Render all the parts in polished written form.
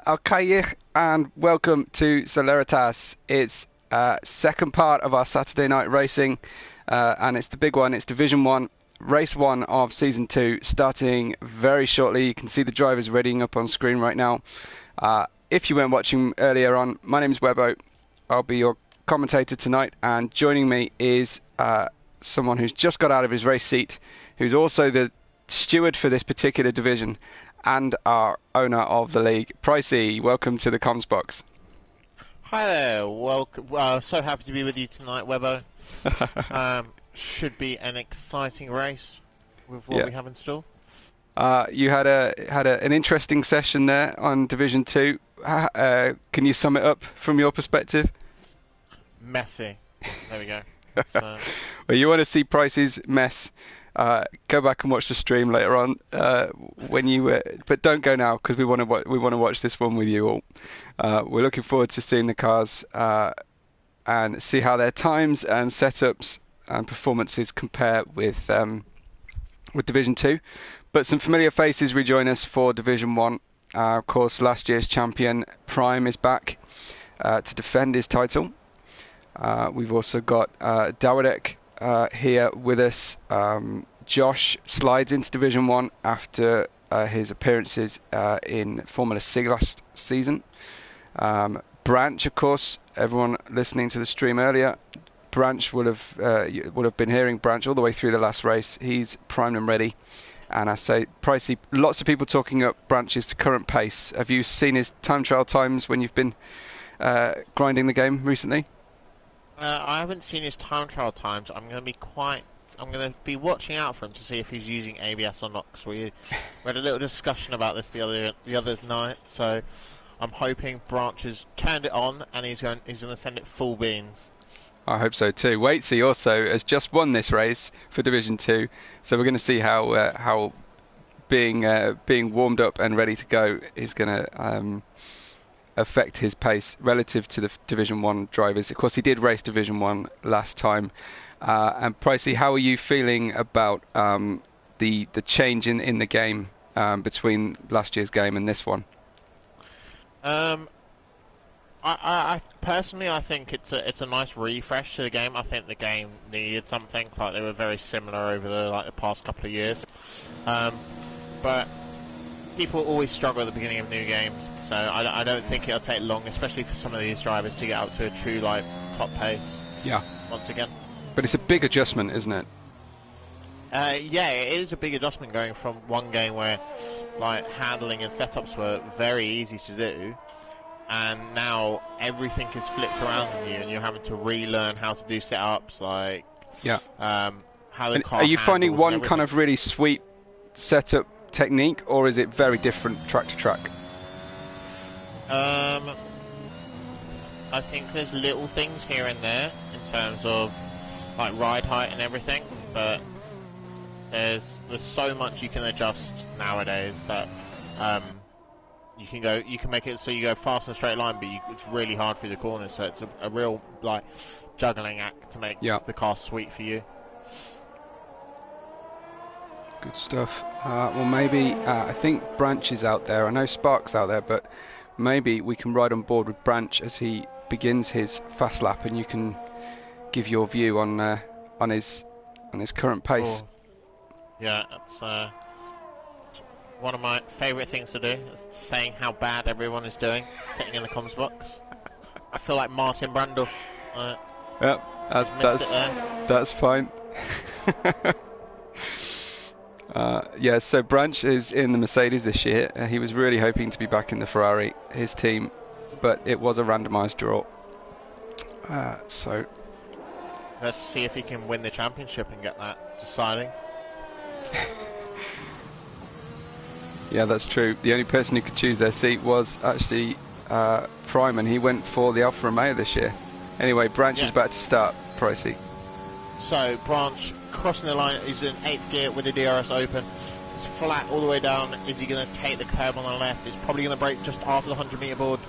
Okay, and welcome to Celeritas. It's second part of our Saturday night racing, and it's the big one. It's Division 1, Race 1 of Season 2, starting very shortly. You can see the drivers readying up on screen right now. If you weren't watching earlier on, my name is Webbo. I'll be your commentator tonight, and joining me is someone who's just got out of his race seat, who's also the steward for this particular division, and our owner of the league, Pricey. Welcome to the comms box. Hi there, welcome. So happy to be with you tonight, Webbo. Should be an exciting race with what we have in store. You had an interesting session there on Division 2. Can you sum it up from your perspective? Messy. There we go. Well, you want to see Pricey's mess? Go back and watch the stream later on when you. But don't go now because we want to watch this one with you all. We're looking forward to seeing the cars and see how their times and setups and performances compare with Division 2. But some familiar faces rejoin us for Division 1. Of course, last year's champion Prime is back to defend his title. We've also got Dawadek here with us. Josh slides into Division 1 after his appearances in Formula C last season. Branch, of course, everyone listening to the stream earlier, Branch would have been hearing Branch all the way through the last race. He's primed and ready. And I say, Pricey, lots of people talking up Branch's current pace. Have you seen his time trial times when you've been grinding the game recently? I haven't seen his time trial times. I'm going to be watching out for him to see if he's using ABS or not. Because we had a little discussion about this the other night. So I'm hoping Branch has turned it on and he's going to send it full beans. I hope so too. Waitsy also has just won this race for Division 2, so we're going to see how being warmed up and ready to go is going to affect his pace relative to the Division 1 drivers. Of course, he did race Division 1 last time. And Pricey, how are you feeling about the change in the game between last year's game and this one? I personally, I think it's a nice refresh to the game. I think the game needed something. Like, they were very similar over the past couple of years, but people always struggle at the beginning of new games. So I don't think it'll take long, especially for some of these drivers, to get up to a true top pace. Yeah. Once again. But it's a big adjustment, isn't it? Yeah, it is a big adjustment going from one game where handling and setups were very easy to do, and now everything is flipped around on you, and you're having to relearn how to do setups, how the car. Are you finding one kind of really sweet setup technique, or is it very different track to track? I think there's little things here and there in terms of ride height and everything, but there's so much you can adjust nowadays that you can make it so you go fast in a straight line, but it's really hard through the corners. So it's a real juggling act to make the car sweet for you. Good stuff. Well, maybe I think Branch is out there. I know Spark's out there, but maybe we can ride on board with Branch as he begins his fast lap, and you can give your view on his current pace. Oh. Yeah, that's one of my favourite things to do, is saying how bad everyone is doing, sitting in the comms box. I feel like Martin Brundle. Yep, that's fine. So Branch is in the Mercedes this year. He was really hoping to be back in the Ferrari, his team, but it was a randomised draw. So let's see if he can win the championship and get that deciding. Yeah, that's true. The only person who could choose their seat was actually Prime, and he went for the Alfa Romeo this year. Anyway, Branch is about to start, Pricey. So, Branch crossing the line, he's in 8th gear with the DRS open. It's flat all the way down. Is he going to take the curb on the left? He's probably going to brake just after the 100 metre board.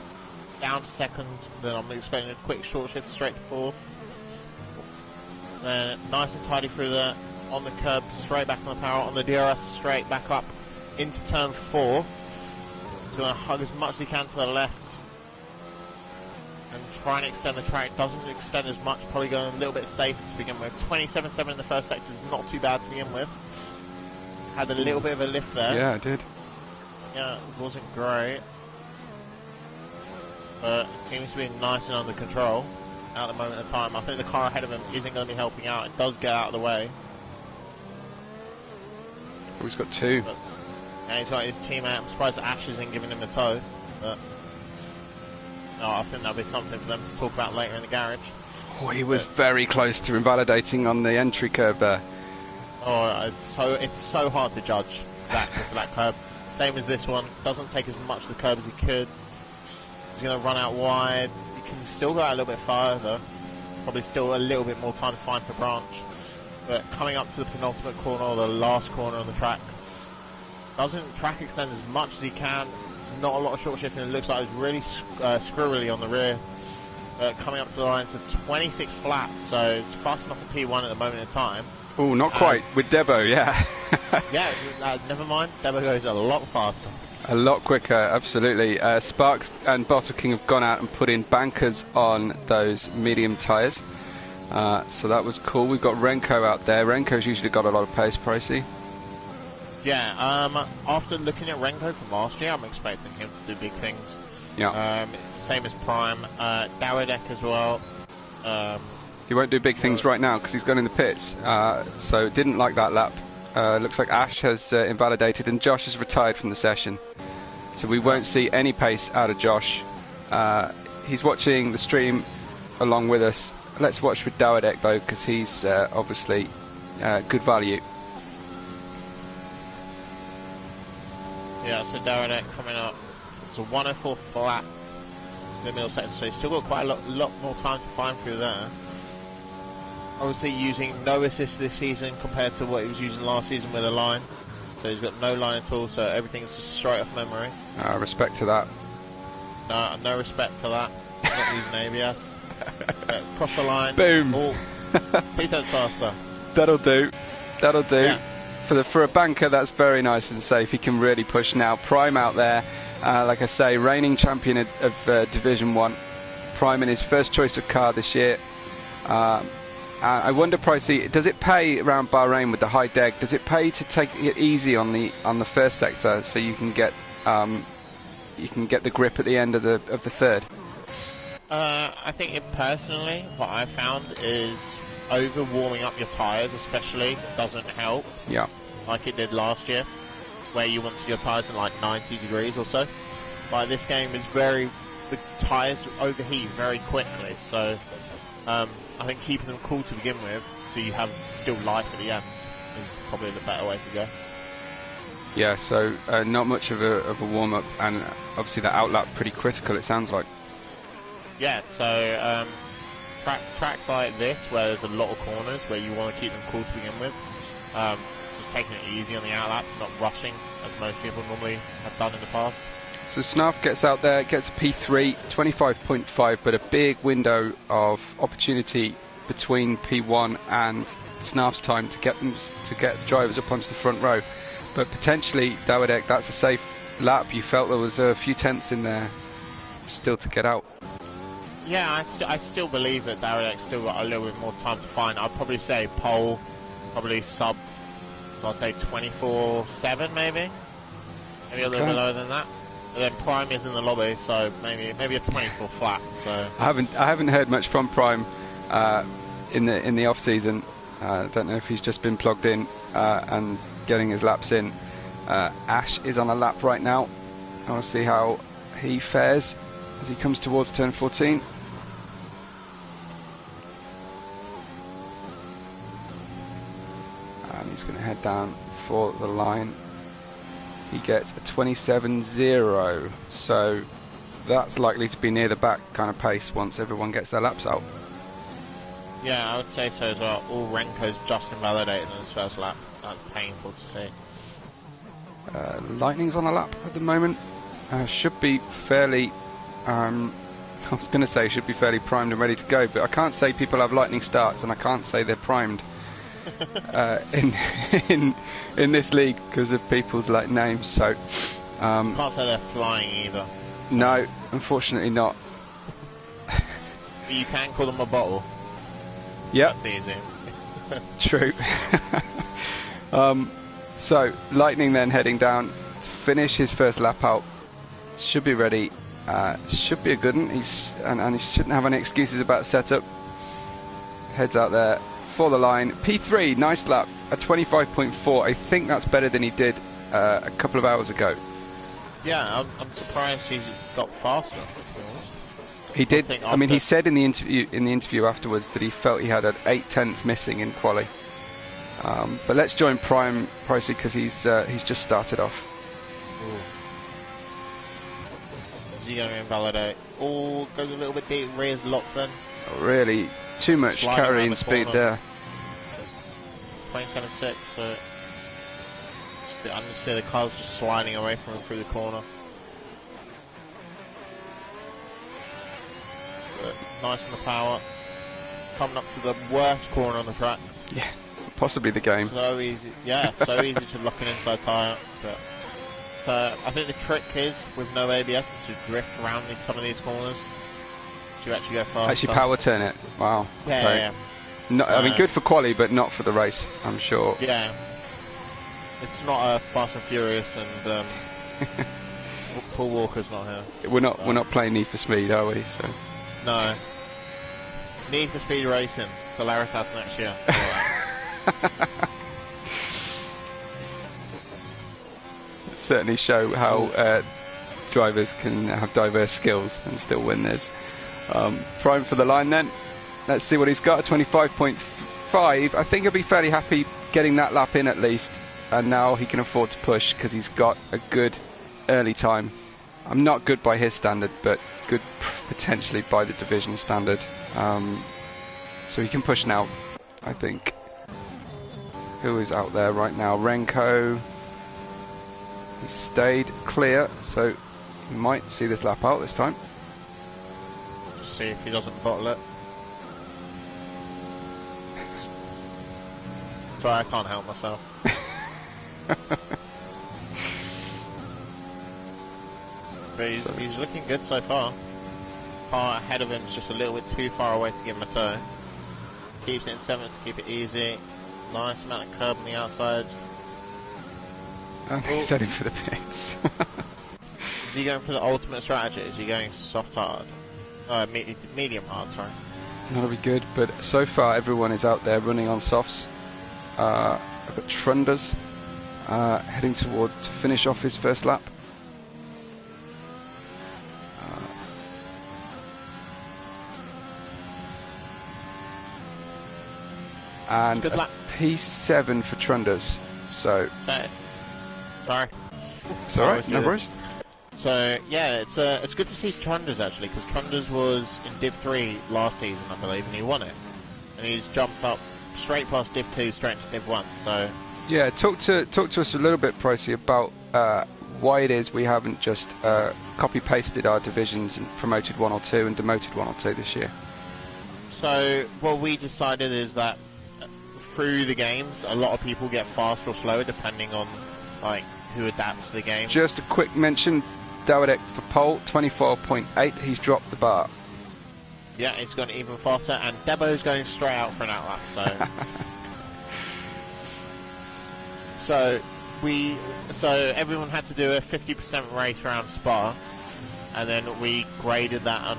Down to 2nd. Then I'm expecting a quick short shift straight to 4th. Then nice and tidy through there. On the curb, straight back on the power. On the DRS, straight back up into turn 4. He's going to hug as much as he can to the left and try and extend the track. Doesn't extend as much, probably going a little bit safe to begin with. 27.7 in the first sector is not too bad to begin with. Had a little bit of a lift there. Yeah, I did. Yeah, it wasn't great. But it seems to be nice and under control at the moment of time. I think the car ahead of him isn't going to be helping out. It does get out of the way. Oh, he's got two. But, yeah, he's got his teammate. I'm surprised Ash isn't giving him a tow. But no, I think that'll be something for them to talk about later in the garage. Oh, he was very close to invalidating on the entry curve there. Oh, it's so hard to judge exactly for that curb. Same as this one. Doesn't take as much of the curb as he could. He's going to run out wide. He can still go out a little bit farther. Probably still a little bit more time to find for branch. But coming up to the penultimate corner, or the last corner on the track, doesn't track extend as much as he can. Not a lot of short shifting. It looks like it's really squirrely on the rear. Coming up to the line, so 26 flat, so it's fast enough for P1 at the moment in time. Oh, not quite. With Debo, yeah. Yeah, never mind. Debo goes a lot faster. A lot quicker, absolutely. Sparks and Bottle King have gone out and put in bankers on those medium tyres. So that was cool. We've got Renko out there. Renko's usually got a lot of pace, Pricey. Yeah, after looking at Renko from last year, I'm expecting him to do big things. Yeah. Same as Prime. Dowidek as well. He won't do big things right now because he's gone in the pits. So didn't like that lap. Looks like Ash has invalidated and Josh has retired from the session. So we won't see any pace out of Josh. He's watching the stream along with us. Let's watch with Dowidek though, because he's obviously good value. Yeah, so Dowidek coming up. It's a 104 flat in the middle sector, so he's still got quite a lot more time to find through there. Obviously using no assist this season compared to what he was using last season with a line. So he's got no line at all, so everything's just straight off memory. Respect to that. No respect to that. Not using ABS. Cross the line. Boom. Oh, please don't faster. That'll do. That'll do. Yeah. For a banker, that's very nice and safe. He can really push now. Prime out there, like I say, reigning champion of Division 1. Prime in his first choice of car this year. I wonder, Pricey, does it pay around Bahrain with the high deg? Does it pay to take it easy on the first sector so you can get the grip at the end of the third? I think personally, what I found is over warming up your tyres, especially, doesn't help. Yeah. Like it did last year, where you wanted your tyres in like 90 degrees or so. But this game is the tyres overheat very quickly, so. I think keeping them cool to begin with, so you have still life at the end, is probably the better way to go. Yeah, so not much of a warm-up, and obviously that outlap pretty critical, it sounds like. Yeah, so tracks like this, where there's a lot of corners, where you want to keep them cool to begin with, just taking it easy on the outlap, not rushing, as most people normally have done in the past. So Snarf gets out there, gets a P3, 25.5, but a big window of opportunity between P1 and Snarf's time to get the drivers up onto the front row. But potentially, Dowidek, that's a safe lap. You felt there was a few tenths in there still to get out. Yeah, I still believe that Dowidek's still got a little bit more time to find. I'd probably say pole, probably sub, so I'd say 24.7 maybe a little bit lower than that. And then Prime is in the lobby, so maybe a 24 flat. So I haven't heard much from Prime in the off season. Don't know if he's just been plugged in and getting his laps in. Ash is on a lap right now. I want to see how he fares as he comes towards turn 14. And he's going to head down for the line. He gets a 27.0, so that's likely to be near the back kind of pace once everyone gets their laps out. Yeah, I would say so as well. All Renko's just invalidated in his first lap. That's painful to see. Lightning's on a lap at the moment. Should be fairly, I was going to say should be fairly primed and ready to go, but I can't say people have lightning starts and I can't say they're primed. in this league because of people's names, so Can't say they're flying either. No, unfortunately not. But you can call them a bottle. Yep. That's easy. True. So, Lightning then heading down to finish his first lap out. Should be ready. Should be a good one. And he shouldn't have any excuses about setup. Heads out there for the line. P3, nice lap. A 25.4. I think that's better than he did a couple of hours ago. Yeah, I'm surprised he's got faster. He did. I mean, he said in the interview afterwards that he felt he had 8/10 missing in quali. But let's join Pricey because he's just started off. Ooh. Is he going to invalidate? Oh, goes a little bit deep. Rear's locked then. Oh, really, too much carrying speed there. 27.6. So I just see the car's just sliding away from him through the corner. But nice in the power. Coming up to the worst corner on the track. Yeah, possibly the game. So easy. Yeah, so easy to lock an inside tyre. But so I think the trick is with no ABS is to drift around some of these corners. To actually go fast. Actually, power turn it. Wow. Yeah, okay. yeah. No, I mean, good for quali, but not for the race. I'm sure. Yeah. It's not a Fast and Furious, and Paul Walker's not here. We're not playing Need for Speed, are we? So. No. Need for Speed Racing, Celeritas next year. Certainly show how drivers can have diverse skills and still win this. Prime for the line then. Let's see what he's got. A 25.5. I think he'll be fairly happy getting that lap in at least. And now he can afford to push because he's got a good early time. I'm not good by his standard, but good potentially by the division standard. So he can push now, I think. Who is out there right now? Renko. He stayed clear, so he might see this lap out this time. See if he doesn't bottle it. Sorry, I can't help myself. But he's looking good so far. Car ahead of him is just a little bit too far away to give him a toe. Keeps it in 7th to keep it easy. Nice amount of curb on the outside. I think he's heading for the pits. Is he going for the ultimate strategy? Is he going soft hard? Medium hard, sorry. That'll be good, but so far everyone is out there running on softs. I've got Trunders heading to finish off his first lap. And a P7 for Trunders. So. Sorry. It's alright, no worries. So yeah, it's good to see Trunders actually, because Trunders was in Div 3 last season, I believe, and he won it. And he's jumped up straight past Div 2, straight to Div 1. So yeah, talk to us a little bit, Pricey, about why it is we haven't just copy pasted our divisions and promoted 1 or 2 and demoted 1 or 2 this year. So what we decided is that through the games, a lot of people get faster or slower depending on like who adapts to the game. Just a quick mention, Dawadek for pole, 24.8. He's dropped the bar. Yeah, he's gone even faster, and Debo's going straight out for an outlap. So, so everyone had to do a 50% race around Spa, and then we graded that on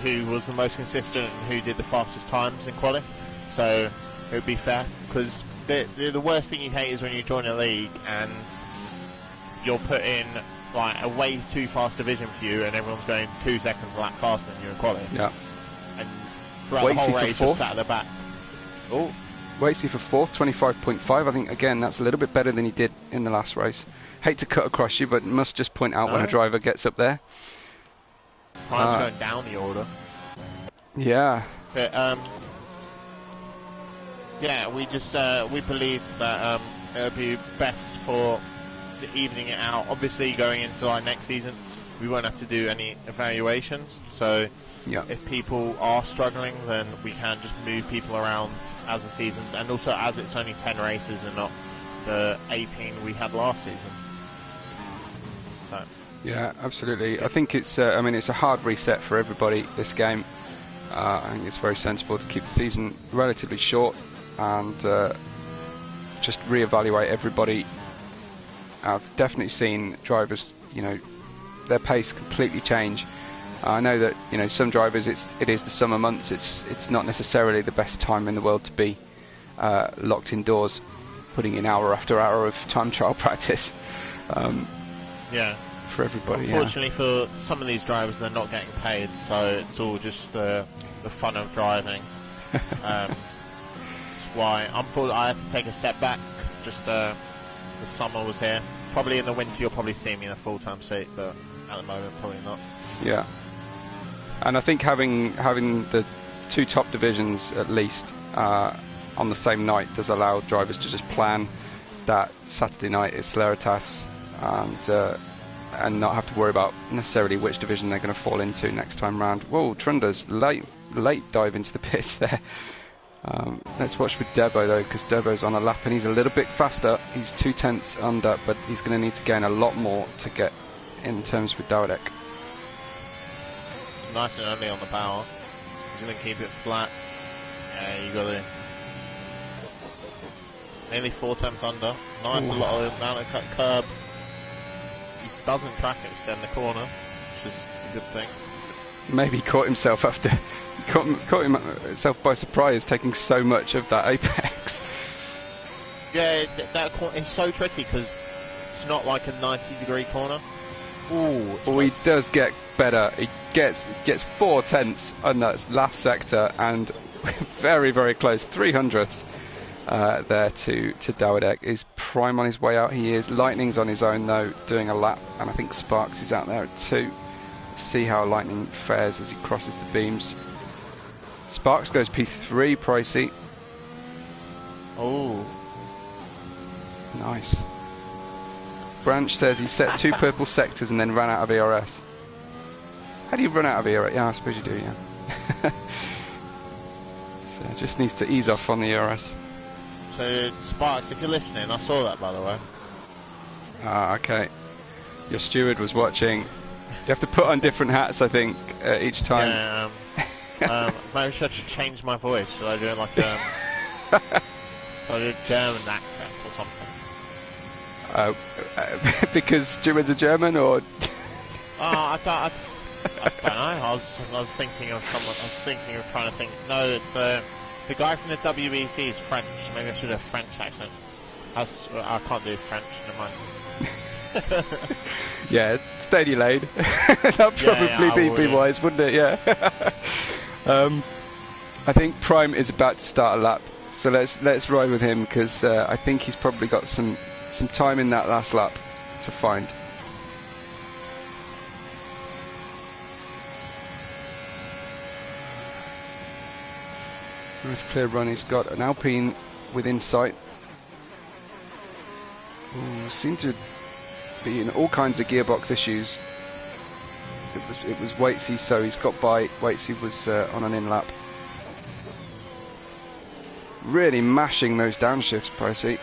who was the most consistent and who did the fastest times in quali. So it would be fair, because the worst thing you hate is when you join a league and you're put in like a way too fast division for you, and everyone's going 2 seconds a lap faster than you in quali. Yeah. And throughout the whole race, just sat at the back. Oh. Waitsy for 4th, 25.5. I think again that's a little bit better than he did in the last race. Hate to cut across you, but must just point out when a driver gets up there. Time's going down the order. Yeah. But yeah, we just we believed that it would be best for evening it out. Obviously, going into our next season, we won't have to do any evaluations. So, yeah, if people are struggling, then we can just move people around as the seasons, and also as it's only 10 races and not the 18 we had last season. Yeah, absolutely. I think it's I mean, it's a hard reset for everybody, this game. I think it's very sensible to keep the season relatively short and just reevaluate everybody. I've definitely seen drivers, you know, their pace completely change. I know that, you know, some drivers it is the summer months. It's not necessarily the best time in the world to be locked indoors, putting in hour after hour of time trial practice. Yeah. For everybody. Unfortunately, for some of these drivers, they're not getting paid, so it's all just the fun of driving. That's why I have to take a step back. Just the summer was here. Probably in the winter, you'll probably see me in a full-time seat, but at the moment, probably not. Yeah. And I think having the two top divisions at least on the same night does allow drivers to just plan that Saturday night is Celeritas and not have to worry about necessarily which division they're going to fall into next time round. Whoa, Trunda's late dive into the pits there. Let's watch with Debo though, because Debo's on a lap and he's a little bit faster. He's 2/10 under, but he's going to need to gain a lot more to get in terms with Dowdek. Nice and early on the power. He's going to keep it flat. Yeah, you got to nearly 4 temps under. Nice, a lot of amount of cut curb. He doesn't track extend the corner, which is a good thing. Maybe caught himself by surprise, taking so much of that apex. Yeah, that corner is so tricky because it's not like a 90-degree corner. Ooh, well, he does get better. He gets 4/10 on that last sector and very, very close, 300ths there to Dowdek. Is Prime on his way out? He is. Lightning's on his own though, doing a lap, and I think Sparks is out there at 2. Let's see how Lightning fares as he crosses the beams. Sparks goes P3, Pricey. Oh, nice. Branch says he set 2 purple sectors and then ran out of ERS. How do you run out of ERS? Yeah, I suppose you do, yeah. So just needs to ease off on the ERS. so Sparks, if you're listening, I saw that by the way. Ah, okay. Your steward was watching. You have to put on different hats, I think, each time. Yeah, maybe I should change my voice. Should I do like a German accent or something? Because stewards are German, or? I don't know. I was thinking of someone. I was thinking of trying to think. No, it's the guy from the WBC is French. Maybe I should have a French accent. I can't do French. Never mind. Yeah, steady lane. That'd probably be wise, wouldn't it? Yeah. I think Prime is about to start a lap, so let's ride with him because I think he's probably got some time in that last lap to find. Nice clear run. He's got an Alpine within sight. Ooh, seemed to be in all kinds of gearbox issues. It was Waitsy, so he's got by. Waitsy was on an in lap. Really mashing those downshifts, Pricey.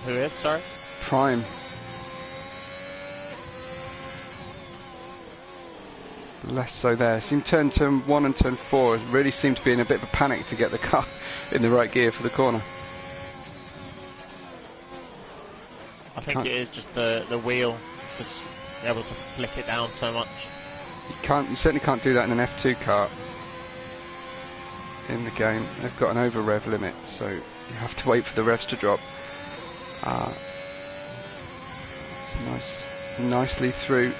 Who is, sorry? Prime. Less so there. Turn 1 and turn 4 really seemed to be in a bit of a panic to get the car in the right gear for the corner. I think it is just the wheel. It's just able to flick it down so much. You certainly can't do that in an F2 car in the game. They've got an over rev limit, so you have to wait for the revs to drop. It's nicely through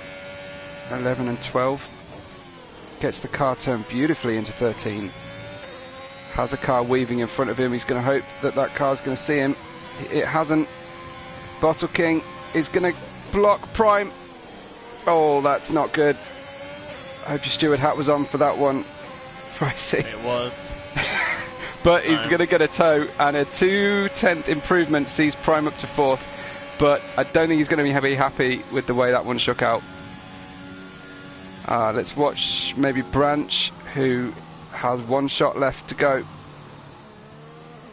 11 and 12. Gets the car turned beautifully into 13. Has a car weaving in front of him. He's going to hope that car's going to see him. It hasn't. Bottle King is going to block Prime. Oh, that's not good. I hope your steward hat was on for that one, Pricey. It was. But he's going to get a tow, and a 2/10 improvement sees Prime up to 4th. But I don't think he's going to be happy with the way that one shook out. Let's watch maybe Branch, who has 1 shot left to go.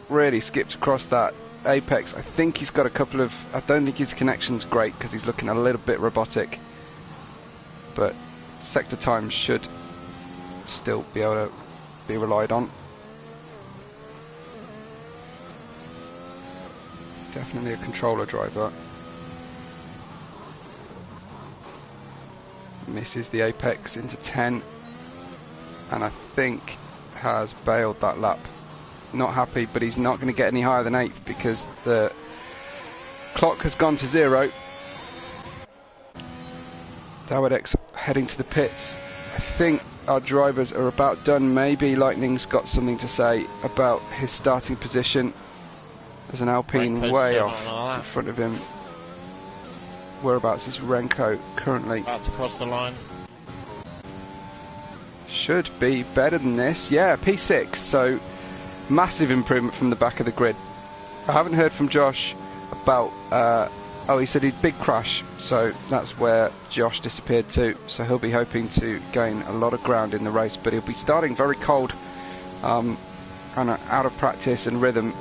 Really skipped across that. apex. I think he's got a couple of... I don't think his connection's great because he's looking a little bit robotic. But sector time should still be able to be relied on. It's definitely a controller driver. Misses the apex into 10, and I think has bailed that lap. Not happy, but he's not going to get any higher than 8th because the clock has gone to 0. Dawodex heading to the pits. I think our drivers are about done. Maybe Lightning's got something to say about his starting position. There's an Alpine way off in front of him. Whereabouts is Renko currently? About to cross the line. Should be better than this. Yeah, P6. So massive improvement from the back of the grid. I haven't heard from Josh about... he said he'd big crash. So that's where Josh disappeared to. So he'll be hoping to gain a lot of ground in the race. But he'll be starting very cold. And out of practice and rhythm.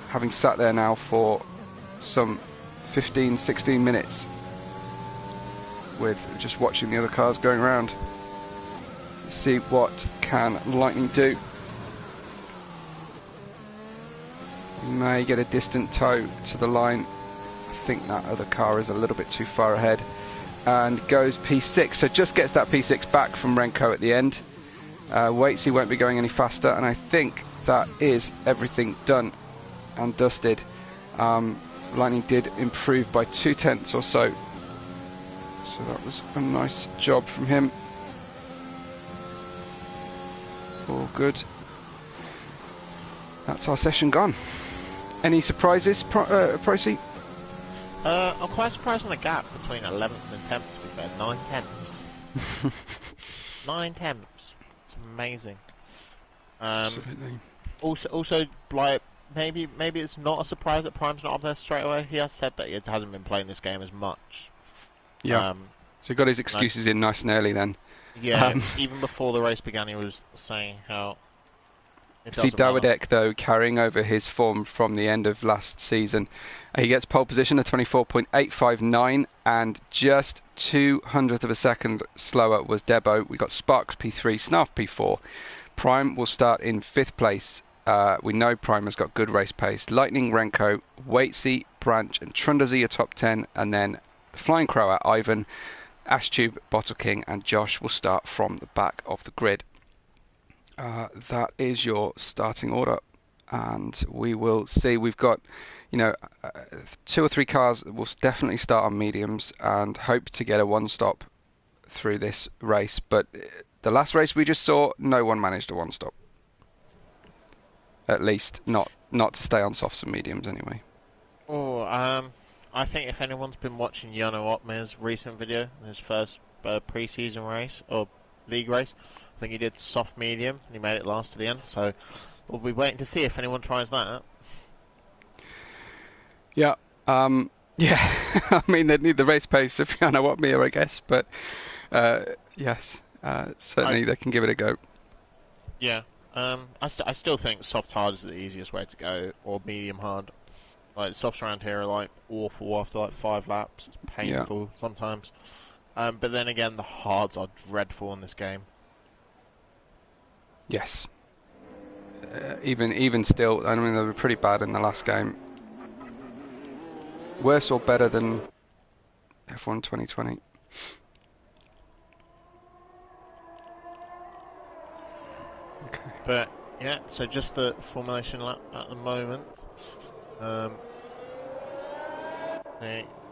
Having sat there now for some 15, 16 minutes with just watching the other cars going around. See what can Lightning do. He may get a distant tow to the line. I think that other car is a little bit too far ahead and goes P6, so just gets that P6 back from Renko at the end. Waitsy won't be going any faster, and I think that is everything done and dusted. Lightning did improve by 0.2 or so. So that was a nice job from him. All good. That's our session gone. Any surprises, Pricey? I'm quite surprised on the gap between 11th and 10th, to be fair. 9 tenths. 9 tenths. It's amazing. Absolutely. Also, like, maybe it's not a surprise that Prime's not up there straight away. He has said that he hasn't been playing this game as much. Yeah. So he got his excuses in nice and early then. Yeah, even before the race began, he was saying how... See Dawodeck, though, carrying over his form from the end of last season. He gets pole position at 24.859, and just 0.02 of a second slower was Debo. We got Sparks P3, Snarf P4. Prime will start in 5th place. We know Prime has got good race pace. Lightning, Renko, Waitsy, Branch, and Trundazi are top 10, and then the Flying Crow at Ivan, Ashtube, Bottle King, and Josh will start from the back of the grid. That is your starting order, and we will see. We've got, 2 or 3 cars that will definitely start on mediums and hope to get a one-stop through this race. But the last race we just saw, no one managed a one-stop. At least not to stay on softs and mediums anyway. I think if anyone's been watching Yano Otmer's recent video, his first pre-season race or league race, I think he did soft medium and he made it last to the end. So we'll be waiting to see if anyone tries that. Yeah. Yeah. I mean, they'd need the race pace of Yano Otmer, I guess. But yes, certainly they can give it a go. Yeah. I still think soft hard is the easiest way to go, or medium hard. Like, softs around here are like awful after like 5 laps. It's painful sometimes. But then again, the hards are dreadful in this game. Yes. Even still, I mean, they were pretty bad in the last game. Worse or better than F1 2020? Okay. But yeah, so just the formulation lap at the moment.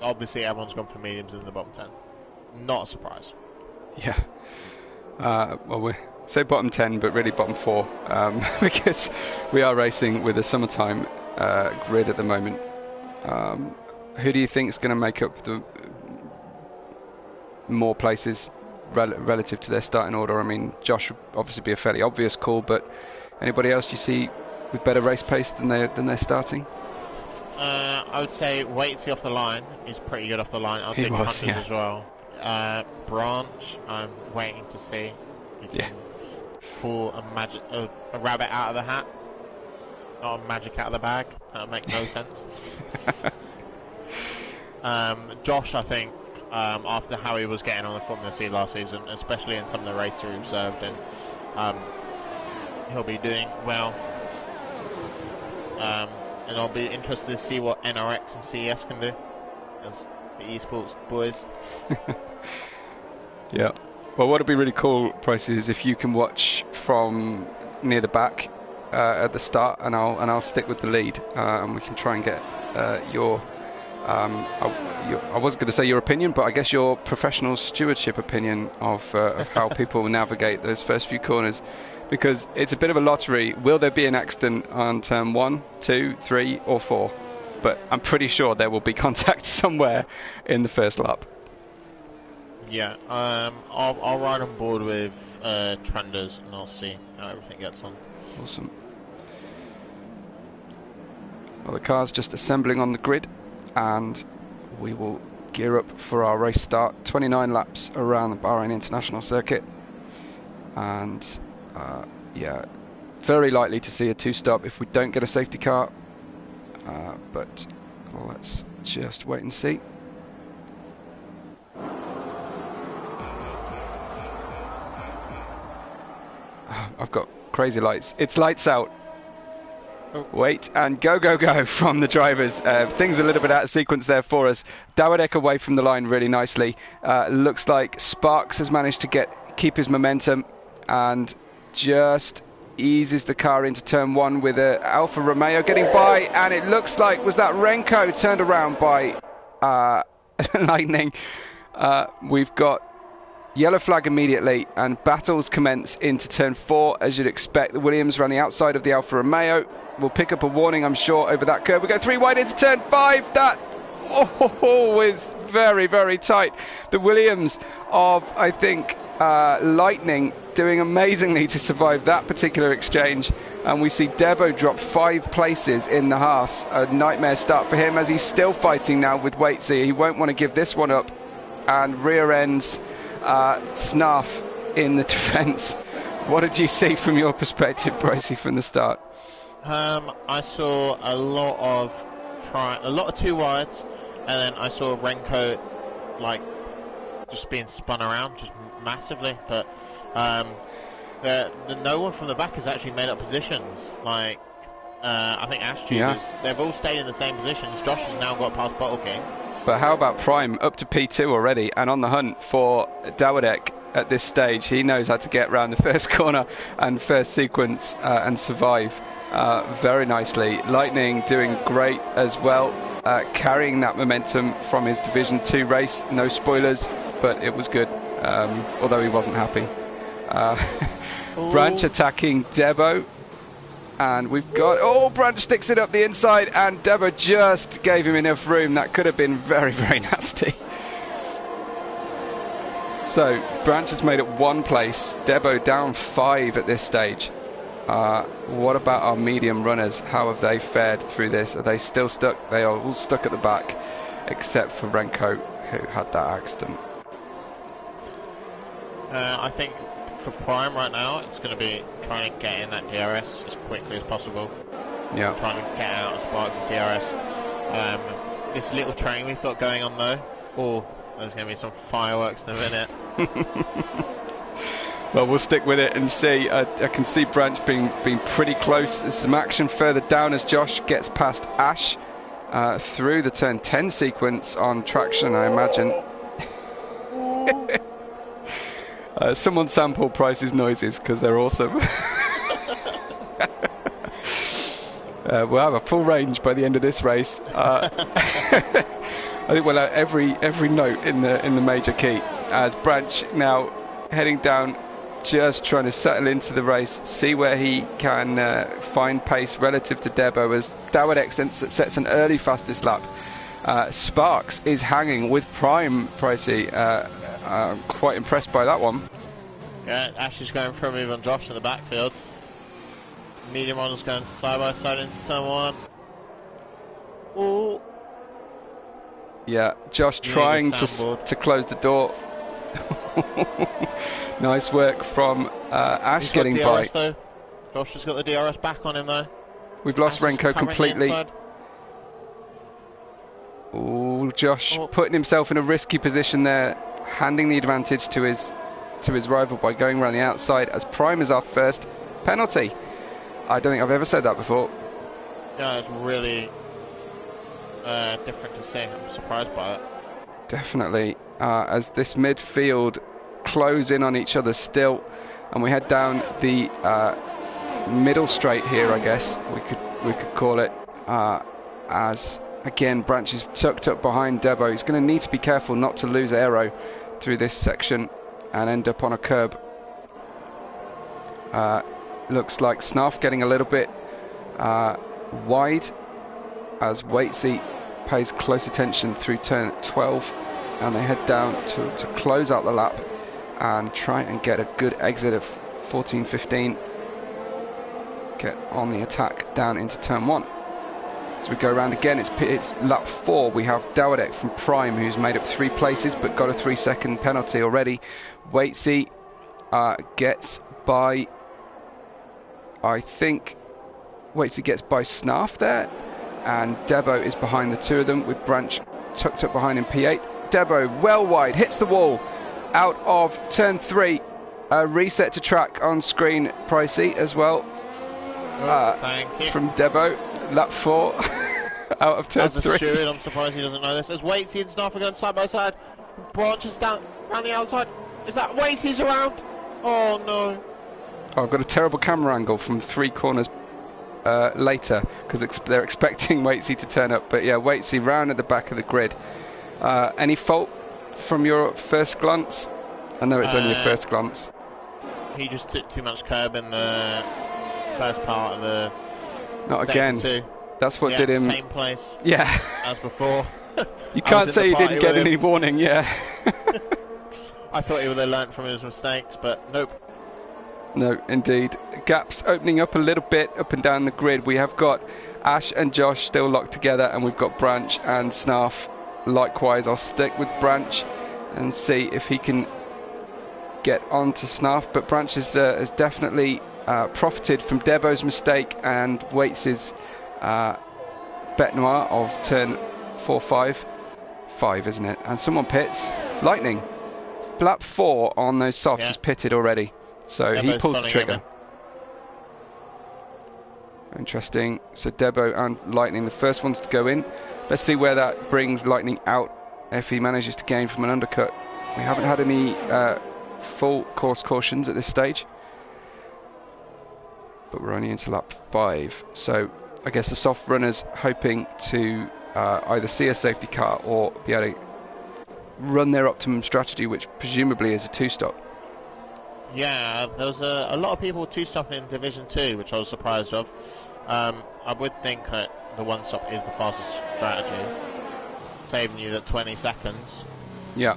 Obviously, everyone's gone for mediums in the bottom 10. Not a surprise. Yeah. Well, we say bottom 10, but really bottom 4, because we are racing with a summertime grid at the moment. Who do you think is going to make up the more places relative to their starting order? I mean, Josh would obviously be a fairly obvious call, but anybody else you see with better race pace than they're starting? I would say Waitsy off the line is pretty good off the line. I'll take Hunters as well. Branch, I'm waiting to see if he can pull a rabbit out of the hat. magic out of the bag. That makes no sense. Josh, I think, after how he was getting on the Formula C last season, especially in some of the races he observed, and he'll be doing well. And I'll be interested to see what NRX and CES can do as the eSports boys. Yeah. Well, what would be really cool, Pricey, is if you can watch from near the back at the start, and I'll stick with the lead, and we can try and get your. I was going to say your opinion, but I guess your professional stewardship opinion of how people navigate those first few corners, because it's a bit of a lottery. Will there be an accident on turn 1, 2, 3, or 4? But I'm pretty sure there will be contact somewhere in the first lap. Yeah, I'll ride on board with Trenders, and I'll see how everything gets on. Awesome. Well, the car's just assembling on the grid, and we will gear up for our race start. 29 laps around the Bahrain International Circuit, and yeah, very likely to see a two-stop if we don't get a safety car, but let's just wait and see. I've got crazy lights. It's lights out. Wait and go, go, go from the drivers. Things a little bit out of sequence there for us. Dawadek away from the line really nicely. Looks like Sparks has managed to keep his momentum and just eases the car into turn 1 with Alfa Romeo getting by, and it looks like, was that Renko turned around by Lightning? We've got yellow flag immediately, and battles commence into turn 4, as you'd expect. The Williams ran the outside of the Alfa Romeo. We'll pick up a warning, I'm sure, over that curve. We go 3 wide into turn 5. That is very, very tight. The Williams of, I think, Lightning doing amazingly to survive that particular exchange. And we see Debo drop 5 places in the Haas. A nightmare start for him, as he's still fighting now with Waitsy. He won't want to give this one up, and rear ends Snarf in the defence. What did you see from your perspective, Bracey, from the start? I saw a lot of 2 wides, and then I saw Renko like just being spun around just massively. But no one from the back has actually made up positions. Like I think Ash they've all stayed in the same positions. Josh has now got past Bottle King. But how about Prime up to P2 already and on the hunt for Dawadek at this stage? He knows how to get around the first corner and first sequence and survive very nicely. Lightning doing great as well, carrying that momentum from his Division 2 race. No spoilers, but it was good, although he wasn't happy. Branch attacking Debo. And we've got, Branch sticks it up the inside, and Debo just gave him enough room. That could have been very, very nasty. So Branch has made it 1 place. Debo down 5 at this stage. What about our medium runners? How have they fared through this? Are they still stuck? They are all stuck at the back, except for Renko, who had that accident. I think for Prime right now, it's going to be trying to get in that DRS as quickly as possible. Yeah. Trying to get out of Sparks' DRS. This little train we've got going on though, there's going to be some fireworks in a minute. Well, we'll stick with it and see. I can see Branch being pretty close. There's some action further down as Josh gets past Ash through the turn 10 sequence on traction, I imagine. Someone sample Price's noises, because they're awesome. We'll have a full range by the end of this race. I think we'll have every note in the major key, as Branch now heading down, just trying to settle into the race, see where he can find pace relative to Debo, as Dawadek sets an early fastest lap. Sparks is hanging with Prime, Pricey. I'm quite impressed by that one. Yeah, Ash is going for a move on Josh in the backfield. Medium models going side by side into turn 1. Ooh. Yeah, Josh trying to close the door. Nice work from Ash getting by. Though. Josh has got the DRS back on him though. We've lost Ash is Renko covering the completely. inside. Oh, Josh Oh. putting himself in a risky position there, handing the advantage to his rival by going around the outside as Prime is our first penalty. I don't think I've ever said that before. Yeah, it's really different to see. I'm surprised by it. Definitely, as this midfield close in on each other still, and we head down the middle straight here, I guess we could call it, as again Branch is tucked up behind Debo. He's going to need to be careful not to lose aero through this section and end up on a curb. Looks like Snarf getting a little bit wide as Waitsy pays close attention through turn 12, and they head down to close out the lap and try and get a good exit of 14-15. Get on the attack down into turn 1. As we go around again, it's lap 4. We have Dawadek from Prime, who's made up 3 places but got a 3-second penalty already. Waitsy gets by, I think Waitsy gets by Snarf there, and Debo is behind the two of them with Branch tucked up behind in P8. Debo well wide, hits the wall out of turn 3. Reset to track on screen, Pricey as well. Thank you. From Debo, lap 4 out of turn 3. As a steward, I'm surprised he doesn't know this. As Waitsy and Snarf are going side by side, Branch is down the outside. Is that Waitsy's around? Oh no. Oh, I've got a terrible camera angle from 3 corners later because they're expecting Waitsy to turn up. But yeah, Waitsy round at the back of the grid. Any fault from your first glance? I know it's only a first glance. He just took too much curb in the first part of the Not again. 2. That's what did him. Same place. Yeah. As before. You can't say he didn't get any warning. Yeah. I thought he would have learnt from his mistakes, but nope. No, indeed. Gaps opening up a little bit up and down the grid. We have got Ash and Josh still locked together, and we've got Branch and Snarf likewise. I'll stick with Branch and see if he can get on to Snarf, but Branch has definitely profited from Debo's mistake and Waits' bet noir of turn 4-5, isn't it? And someone pits. Lightning. Lap 4 on those softs is pitted already, so he pulls the trigger. Interesting. So Debo and Lightning, the first ones to go in. Let's see where that brings Lightning out if he manages to gain from an undercut. We haven't had any full course cautions at this stage, but we're only into lap 5. So I guess the soft runners hoping to either see a safety car or be able to run their optimum strategy, which presumably is a 2-stop. Yeah, there was a lot of people 2-stopping in Division 2, which I was surprised of. I would think that the 1-stop is the fastest strategy, saving you that 20 seconds. Yeah.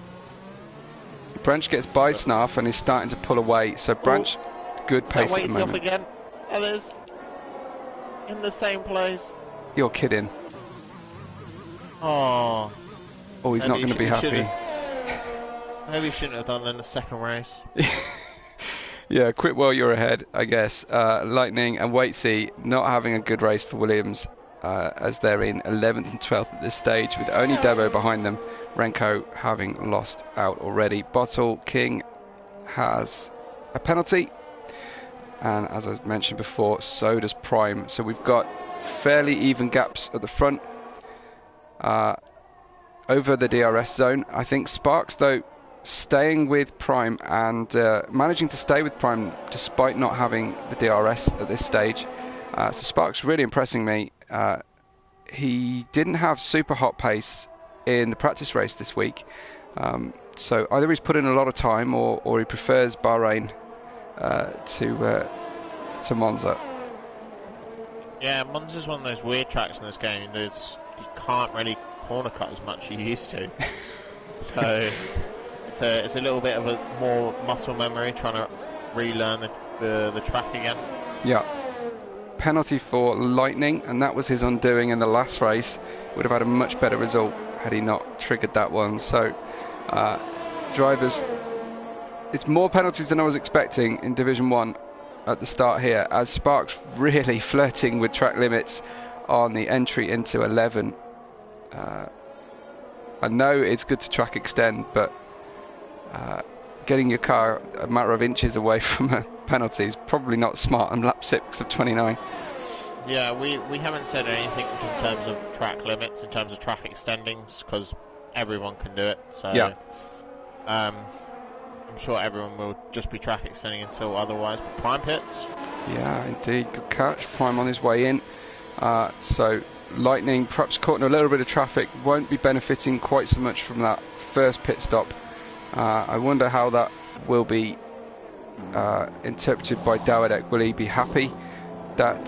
Branch gets by Snarf and is starting to pull away, so Branch, good pace at the moment. Off again. Others in the same place. You're kidding. Oh. Oh, he's not going to be happy. Maybe he shouldn't have done in the second race. Yeah, quit while you're ahead, I guess. Lightning and Waitsy not having a good race for Williams, as they're in 11th and 12th at this stage, with only Debo behind them. Renko having lost out already. Bottle King has a penalty, and as I mentioned before, so does Prime. So we've got fairly even gaps at the front over the DRS zone. I think Sparks, though, staying with Prime and managing to stay with Prime despite not having the DRS at this stage. So Sparks really impressing me. He didn't have super hot pace in the practice race this week, so either he's put in a lot of time or he prefers Bahrain to Monza. Yeah, Monza's one of those weird tracks in this game. You can't really corner cut as much as you used to. So it's a little bit of a more muscle memory, trying to relearn the track again. Yeah. Penalty for Lightning, and that was his undoing in the last race. Would have had a much better result had he not triggered that one. So drivers, it's more penalties than I was expecting in Division 1. at the start here, as Sparks really flirting with track limits on the entry into 11. I know it's good to track extend, but getting your car a matter of inches away from a penalty is probably not smart on lap 6 of 29. Yeah, we haven't said anything in terms of track limits, in terms of track extendings, because everyone can do it. So yeah. I'm sure everyone will just be track extending until otherwise. But Prime pits. Yeah, indeed. Good catch. Prime on his way in. So Lightning, perhaps caught in a little bit of traffic, won't be benefiting quite so much from that first pit stop. I wonder how that will be interpreted by Dawidek. Will he be happy that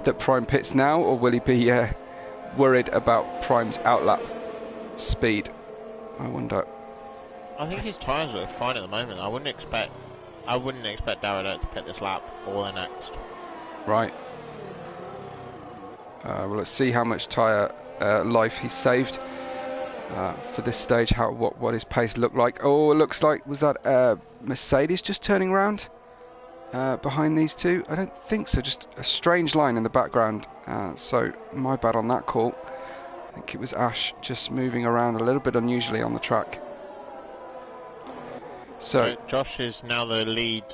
that Prime pits now, or will he be worried about Prime's outlap speed? I wonder. I think his tyres are fine at the moment. I wouldn't expect Dawidek to pit this lap or the next. Right. Well, let's see how much tyre life he saved for this stage. What his pace looked like. Oh, it looks like, was that Mercedes just turning around behind these two? I don't think so. Just a strange line in the background. So my bad on that call. I think it was Ash just moving around a little bit unusually on the track. So Josh is now the lead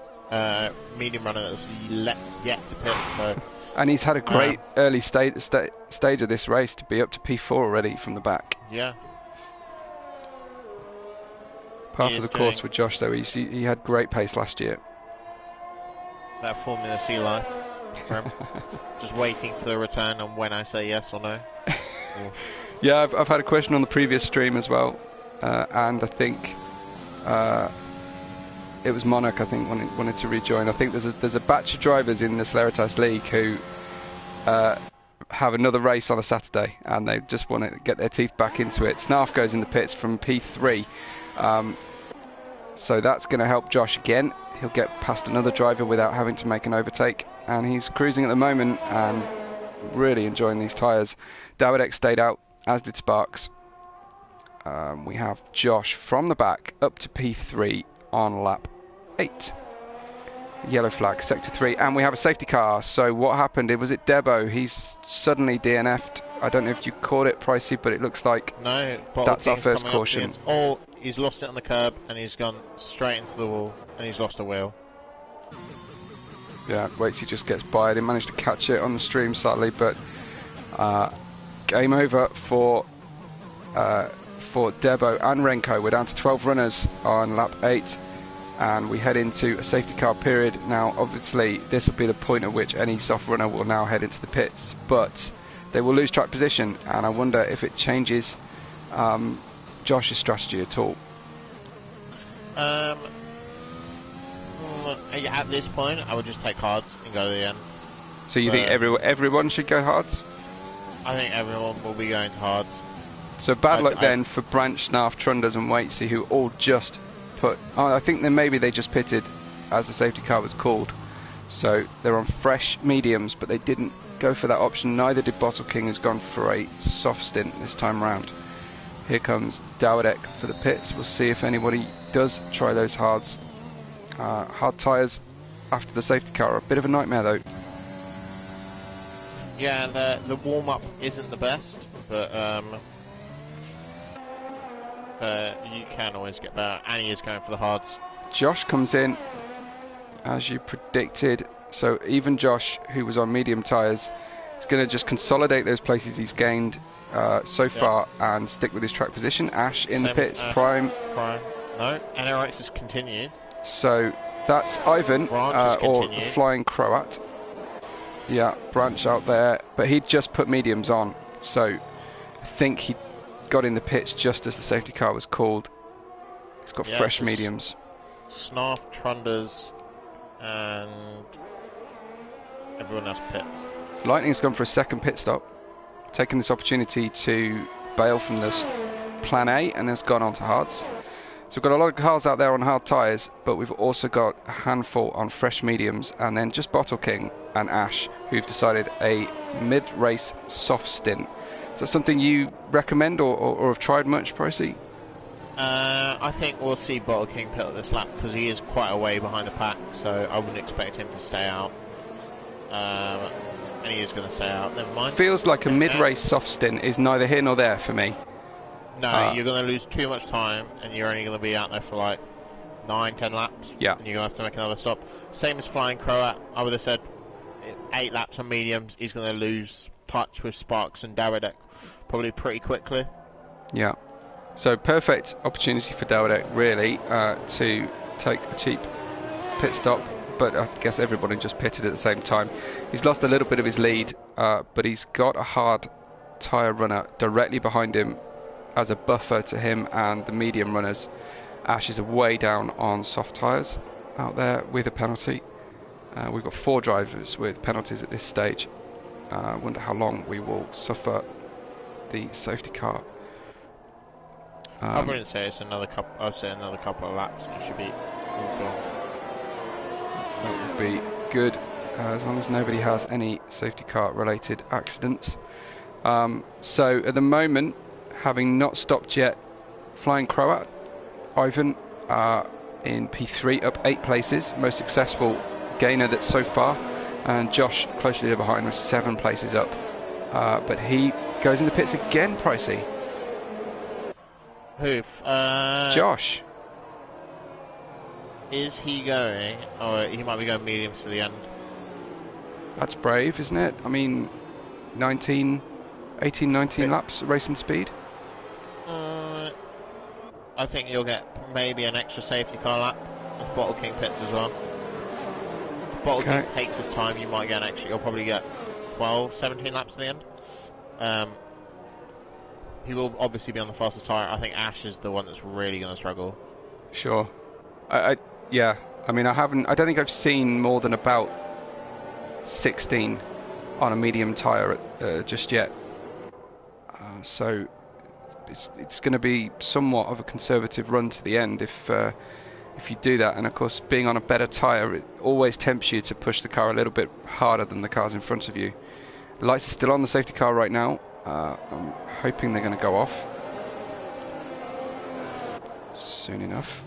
medium runner that's yet to pit. So. And he's had a great early stage of this race to be up to P4 already from the back. Yeah. Part of the course with Josh, though, he had great pace last year. That Formula C life. Just waiting for the return and when I say yes or no. Yeah, I've had a question on the previous stream as well, and I think it was Monarch, I think, wanted to rejoin. I think there's a batch of drivers in the Celeritas League who have another race on a Saturday, and they just want to get their teeth back into it. Snarf goes in the pits from P3, so that's going to help Josh again. He'll get past another driver without having to make an overtake, and he's cruising at the moment and really enjoying these tyres. Dawidek stayed out, as did Sparks. We have Josh from the back up to P3 on lap 8. Yellow flag, sector 3, and we have a safety car. So what happened? Was it Debo? He's suddenly DNF'd. I don't know if you caught it, Pricey, but it looks like that's our first caution. Oh, he's lost it on the curb and he's gone straight into the wall and he's lost a wheel. Yeah, Waitsy just gets by. I didn't manage to catch it on the stream, sadly, but game over for Debo and Renko. We're down to 12 runners on lap 8, and we head into a safety car period. Now, obviously, this will be the point at which any soft runner will now head into the pits, but they will lose track position, and I wonder if it changes Josh's strategy at all. At this point, I would just take hards and go to the end. So you think everyone should go hards? I think everyone will be going to hards. So bad luck then for Branch, Snarf, Trunders and Waitsy, who all just put... Oh, I think maybe they just pitted as the safety car was called. So they're on fresh mediums, but they didn't go for that option. Neither did Bottle King, who's gone for a soft stint this time round. Here comes Dawidek for the pits. We'll see if anybody does try those hards. Hard tyres after the safety car are a bit of a nightmare, though. Yeah, the warm-up isn't the best, but you can always get better, and he is going for the hards. Josh comes in, as you predicted. So even Josh, who was on medium tyres, is going to just consolidate those places he's gained so far and stick with his track position. Ash in the pits, Prime. No, NRX has continued. So that's Ivan, or the Flying Croat. Yeah, Branch out there, but he'd just put mediums on, so I think he got in the pits just as the safety car was called. He's got fresh mediums. Snarf, Trunders, and everyone else pits. Lightning's gone for a second pit stop, taking this opportunity to bail from this plan A, and has gone on to hards. So we've got a lot of cars out there on hard tyres, but we've also got a handful on fresh mediums, and then just Bottle King and Ash, who've decided a mid-race soft stint. Is that something you recommend or have tried much, Pricey? I think we'll see Bottle King pit at this lap because he is quite a way behind the pack, so I wouldn't expect him to stay out. And he is going to stay out. Never mind. Feels like a mid-race soft stint is neither here nor there for me. No, you're going to lose too much time, and you're only going to be out there for like 9-10 laps. Yeah. And you're going to have to make another stop. Same as Flying Croat. I would have said 8 laps on mediums. He's going to lose touch with Sparks and Daradek probably pretty quickly. Yeah. So perfect opportunity for Daradek really to take a cheap pit stop. But I guess everybody just pitted at the same time. He's lost a little bit of his lead, but he's got a hard tyre runner directly behind him as a buffer to him and the medium runners. Ash is way down on soft tyres out there with a penalty. We've got 4 drivers with penalties at this stage. I wonder how long we will suffer the safety car. I wouldn't say it's another couple. I'd say another couple of laps. It should be all gone. That would be good, as long as nobody has any safety car related accidents. So at the moment, having not stopped yet, Flying Croat, Ivan in P3 up 8 places, most successful gainer that's so far, and Josh closely behind with 7 places up. But he goes in the pits again, Pricey. Who? Josh. Is he going? Or he might be going mediums to the end. That's brave, isn't it? I mean, 18, 19 laps racing speed. I think you'll get maybe an extra safety car lap with Bottle King pits as well. If Bottle King takes his time, you might get an extra. You'll probably get 12, 17 laps at the end. He will obviously be on the fastest tyre. I think Ash is the one that's really going to struggle. Sure. Yeah. I mean, I don't think I've seen more than about 16 on a medium tyre just yet. So it's going to be somewhat of a conservative run to the end if you do that. And of course, being on a better tyre, it always tempts you to push the car a little bit harder than the cars in front of you. The lights are still on the safety car right now. I'm hoping they're going to go off soon enough.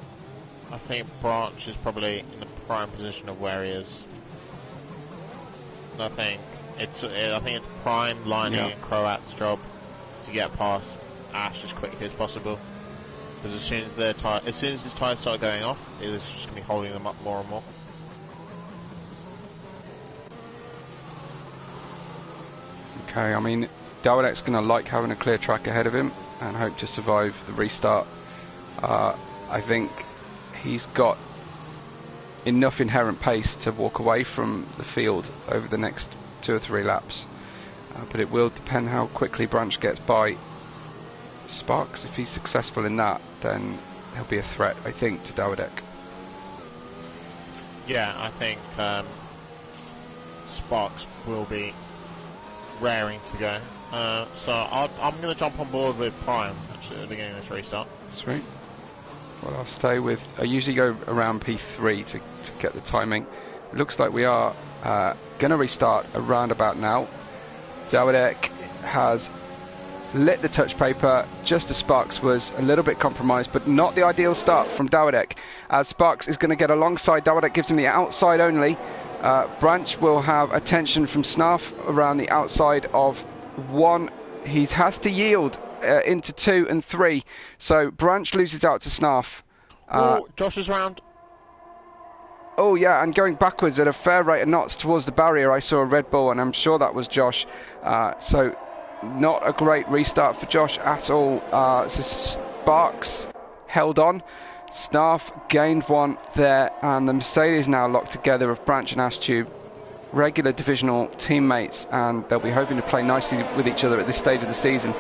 I think Branch is probably in the prime position of where he is. I think it's prime Liney and Croat's job to get past Ash as quickly as possible. Because as soon as his tyres start going off, it is just going to be holding them up more and more. Okay, I mean, Dawadek's going to like having a clear track ahead of him and hope to survive the restart. I think he's got enough inherent pace to walk away from the field over the next 2 or 3 laps. But it will depend how quickly Branch gets by Sparks. If he's successful in that, then he'll be a threat, I think, to Dawadek. Yeah, I think Sparks will be raring to go. So I'm going to jump on board with Prime actually at the beginning of this restart. Sweet. Well, I'll stay with... I usually go around P3 to get the timing. It looks like we are going to restart around about now. Dawadek has lit the touch paper just as Sparks was a little bit compromised, but not the ideal start from Dawadek, as Sparks is going to get alongside. Dawadek gives him the outside only. Branch will have attention from Snarf around the outside of 1. He has to yield into 2 and 3, so Branch loses out to Snarf. Josh is round. Oh yeah, and going backwards at a fair rate of knots towards the barrier, I saw a Red Bull, and I'm sure that was Josh. So not a great restart for Josh at all. So Sparks held on. Snarf gained 1 there, and the Mercedes now locked together of Branch and Ashtube, regular divisional teammates, and they'll be hoping to play nicely with each other at this stage of the season.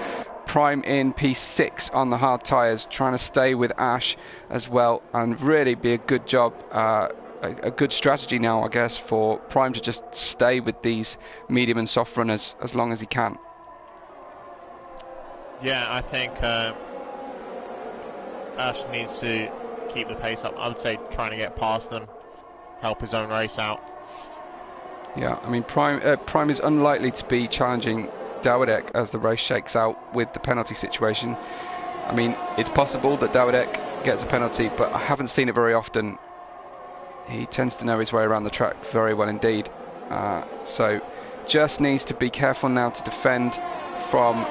Prime in P6 on the hard tyres, trying to stay with Ash as well, and really be a good job, a good strategy now, I guess, for Prime to just stay with these medium and soft runners as long as he can. Yeah, I think Ash needs to keep the pace up. I would say trying to get past them, help his own race out. Yeah, I mean, Prime is unlikely to be challenging Dawadek as the race shakes out with the penalty situation. I mean, it's possible that Dawidek gets a penalty, but I haven't seen it very often. He tends to know his way around the track very well indeed. So just needs to be careful now to defend from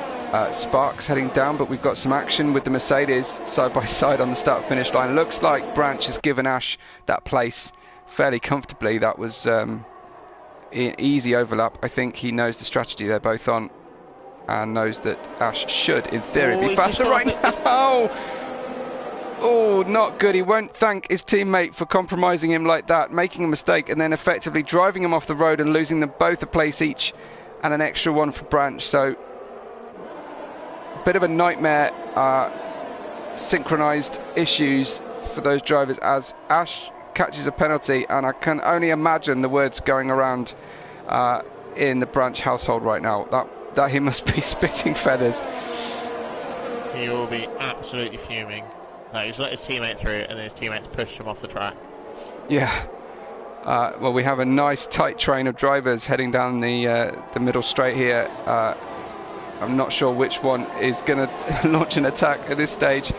Sparks heading down, but we've got some action with the Mercedes side by side on the start-finish line. Looks like Branch has given Ash that place fairly comfortably. That was easy overlap. I think he knows the strategy they're both on and knows that Ash should, in theory, be faster right now. Oh, not good. He won't thank his teammate for compromising him like that, making a mistake and then effectively driving him off the road and losing them both a place each and an extra one for Branch. So bit of a nightmare, synchronized issues for those drivers as Ash catches a penalty, and I can only imagine the words going around in the Branch household right now that he must be spitting feathers. He will be absolutely fuming. No, he's let his teammate through and then his teammates pushed him off the track. Yeah. Well, we have a nice tight train of drivers heading down the middle straight here. I'm not sure which one is going to launch an attack at this stage.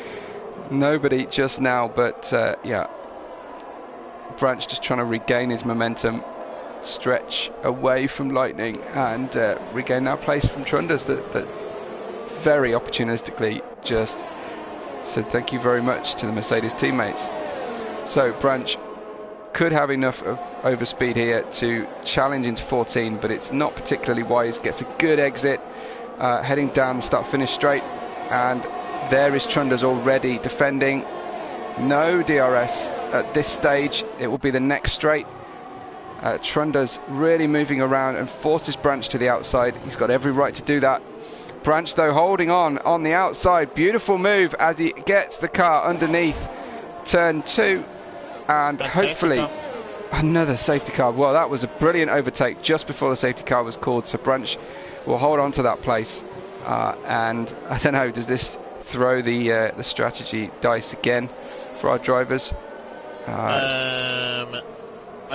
Nobody just now, but yeah. Branch just trying to regain his momentum, stretch away from Lightning, and regain that place from Trunders that very opportunistically just said thank you very much to the Mercedes teammates. So Branch could have enough of overspeed here to challenge into 14, but it's not particularly wise. Gets a good exit, heading down the start-finish straight, and there is Trunders already defending. No DRS at this stage. It will be the next straight. Trunders really moving around and forces Branch to the outside. He's got every right to do that. Branch, though, holding on the outside. Beautiful move as he gets the car underneath turn 2, and That's hopefully another safety car. Well, that was a brilliant overtake just before the safety car was called, so Branch will hold on to that place. And I don't know, does this throw the strategy dice again for our drivers? I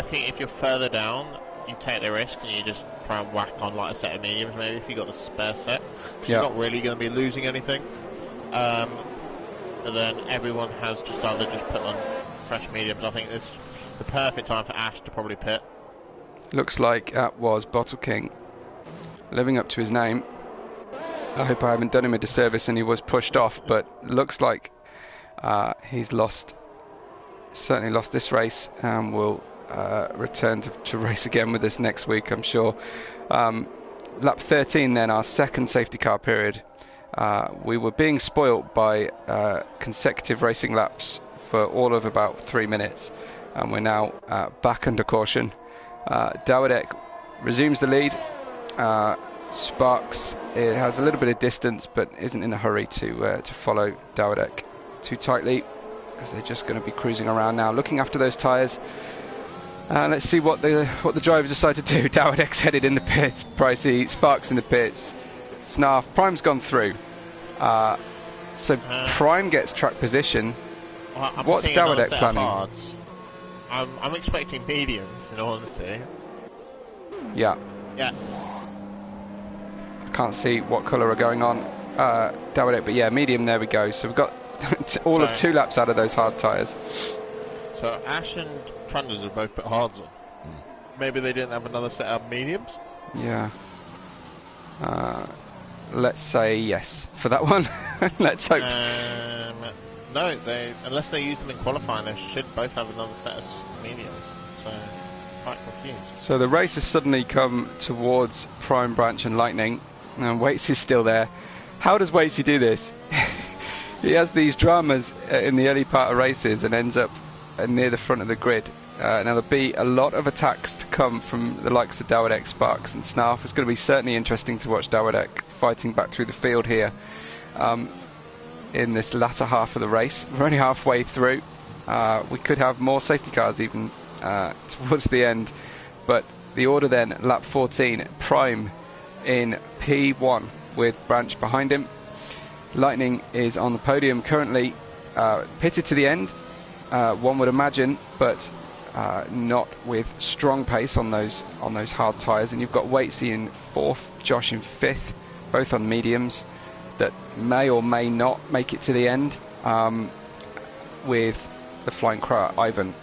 think if you're further down, you take the risk and you just try and whack on like a set of mediums, maybe if you got a spare set. You're not really going to be losing anything. And then everyone has just either just put on fresh mediums. I think it's the perfect time for Ash to probably pit. Looks like that was Bottle King living up to his name. I hope I haven't done him a disservice and he was pushed off, but looks like he's certainly lost this race, and will return to race again with us next week, I'm sure. Lap 13 then, our second safety car period. We were being spoilt by consecutive racing laps for all of about 3 minutes, and we're now back under caution. Dawidek resumes the lead. Sparks, it has a little bit of distance but isn't in a hurry to follow Dawidek too tightly, because they're just going to be cruising around now, looking after those tyres. Let's see what the drivers decide to do. Dawidek's headed in the pits, Pricey, Sparks in the pits, Snarf, Prime's gone through. So Prime gets track position. What's Dawidek planning? I'm expecting mediums, in all honesty. Yeah. Yeah. I can't see what colour are going on Dawidek, but yeah, medium, there we go. So we've got all of 2 laps out of those hard tyres. So Ash and Trunders have both put hards on. Maybe they didn't have another set of mediums? Yeah. Let's say yes for that one. Let's hope. No, unless they use them in qualifying, they should both have another set of mediums. So, quite confused. So the race has suddenly come towards Prime, Branch and Lightning, and Waits is still there. How does Waitsy do this? He has these dramas in the early part of races and ends up near the front of the grid. Now there'll be a lot of attacks to come from the likes of Dawidek, Sparks and Snarf. It's going to be certainly interesting to watch Dawidek fighting back through the field here in this latter half of the race. We're only halfway through. We could have more safety cars even towards the end, but the order then, lap 14, Prime in P1 with Branch behind him. Lightning is on the podium currently, pitted to the end, one would imagine, but not with strong pace on those hard tyres. And you've got Waitsy in 4th, Josh in 5th, both on mediums. that may or may not make it to the end, with the Flying Crow Ivan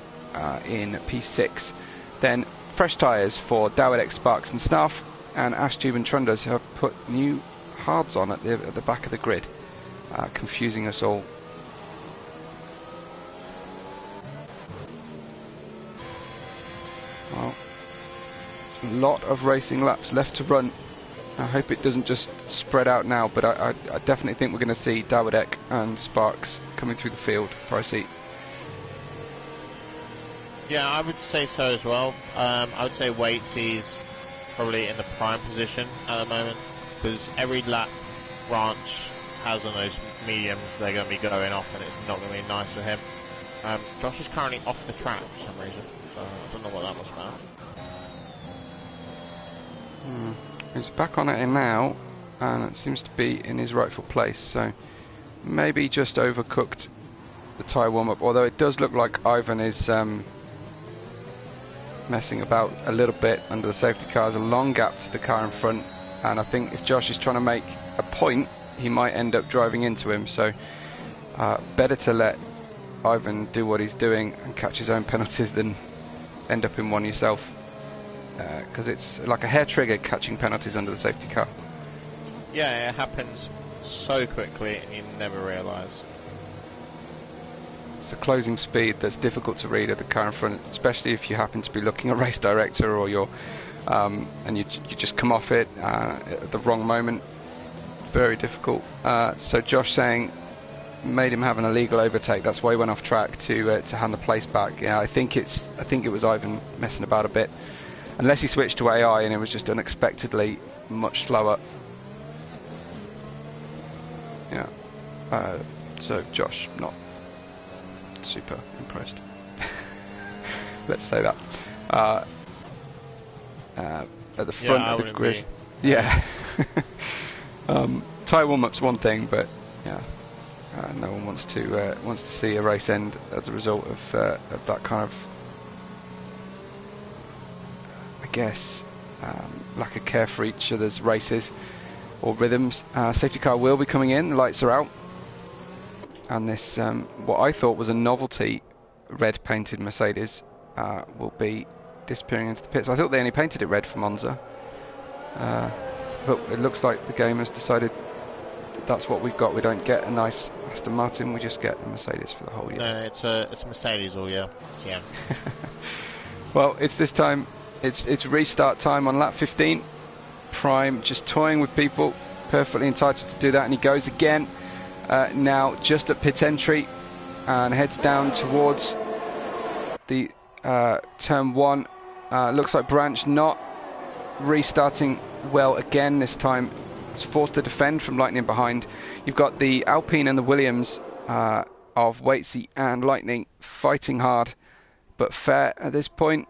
in P6. Then fresh tyres for Dawidek, Sparks and Snarf, and Ashtube and Trunders have put new hards on at the back of the grid, confusing us all. Well, a lot of racing laps left to run. I hope it doesn't just spread out now, but I definitely think we're going to see Dawidek and Sparks coming through the field, Pricey. Yeah, I would say so as well. I would say Waitsy's probably in the prime position at the moment, because every lap Branch has on those mediums, they're going to be going off, and it's not going to be nice for him. Josh is currently off the track for some reason, so I don't know what that was about. He's back on it now, and it seems to be in his rightful place, so maybe just overcooked the tyre warm-up, although it does look like Ivan is messing about a little bit under the safety car. There's a long gap to the car in front, and I think if Josh is trying to make a point, he might end up driving into him, so better to let Ivan do what he's doing and catch his own penalties than end up in one yourself, because it's like a hair trigger catching penalties under the safety car. Yeah, it happens so quickly and you never realise. It's the closing speed that's difficult to read at the car in front, especially if you happen to be looking at race director, or you're and you just come off it at the wrong moment. Very difficult. So Josh saying made him have an illegal overtake. That's why he went off track to hand the place back. Yeah, I think it was Ivan messing about a bit, unless he switched to AI and it was just unexpectedly much slower. Yeah. So Josh not super impressed. Let's say that. At the front of the grid. Yeah. Tyre warm-up's one thing, but yeah, no one wants to see a race end as a result of that kind of, I guess, lack of care for each other's races or rhythms. Safety car will be coming in. The lights are out, and this what I thought was a novelty red painted Mercedes will be disappearing into the pits. I thought they only painted it red for Monza, but it looks like the game has decided that's what we've got. We don't get a nice Aston Martin, we just get a Mercedes for the whole year. No, it's a Mercedes all year. Yeah. Well, it's this time. It's restart time on lap 15. Prime just toying with people, perfectly entitled to do that, and he goes again. Now just at pit entry and heads down towards the turn 1. Looks like Branch not restarting well again this time. It's forced to defend from Lightning behind. You've got the Alpine and the Williams of Waitsy and Lightning fighting hard but fair at this point,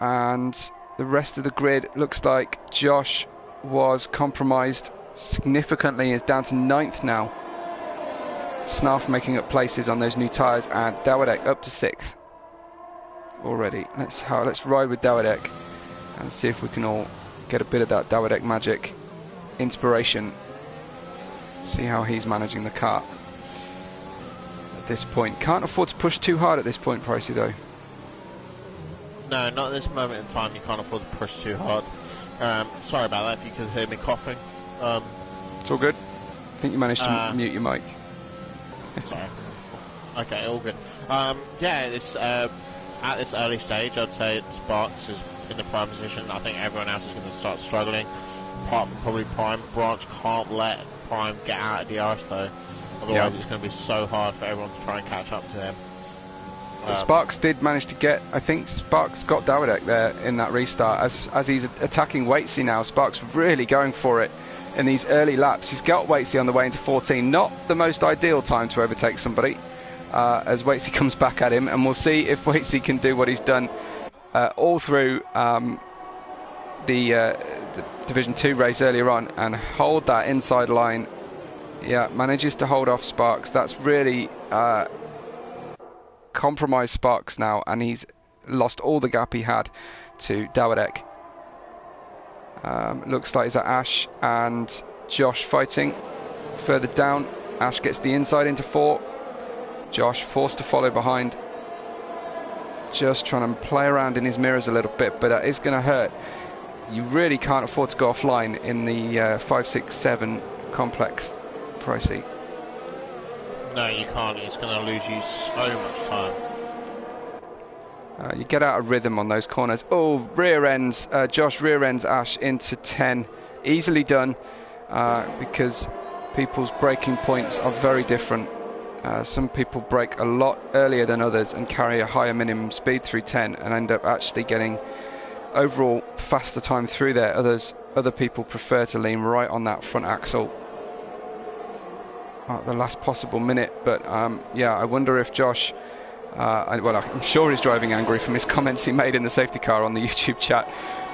and the rest of the grid looks like Josh was compromised significantly, is down to 9th now. Snarf making up places on those new tyres, and Dawidek up to 6th already. Let's ride with Dawidek and see if we can all get a bit of that Dawidek magic inspiration. See how he's managing the car at this point. Can't afford to push too hard at this point, Pricey, though. No, not at this moment in time. You can't afford to push too hard. Sorry about that if you could hear me coughing. It's all good. I think you managed to mute your mic. Sorry. Okay, all good. Yeah, it's at this early stage, I'd say Sparks is in the prime position. I think everyone else is going to start struggling, apart from probably Prime. Branch can't let Prime get out of the arse though, otherwise it's going to be so hard for everyone to try and catch up to him. Sparks did manage to get, I think Sparks got Dawidek there in that restart. As he's attacking Waitsy now, Sparks really going for it in these early laps. He's got Waitsy on the way into 14. Not the most ideal time to overtake somebody, as Waitsy comes back at him, and we'll see if Waitsy can do what he's done all through the Division 2 race earlier on and hold that inside line. Yeah, manages to hold off Sparks. That's really compromised Sparks now, and he's lost all the gap he had to Dawidek. Looks like it's Ash and Josh fighting. further down. Ash gets the inside into 4. Josh forced to follow behind. Just trying to play around in his mirrors a little bit, but that is going to hurt. You really can't afford to go offline in the 5, 6, 7 complex, Pricey. No, you can't. It's going to lose you so much time. You get out of rhythm on those corners. Oh, rear ends. Josh rear ends Ash into 10. Easily done because people's braking points are very different. Some people brake a lot earlier than others and carry a higher minimum speed through 10 and end up actually getting overall faster time through there. Other people prefer to lean right on that front axle at the last possible minute. But yeah, I wonder if Josh, well, I'm sure he's driving angry from his comments he made in the safety car on the YouTube chat.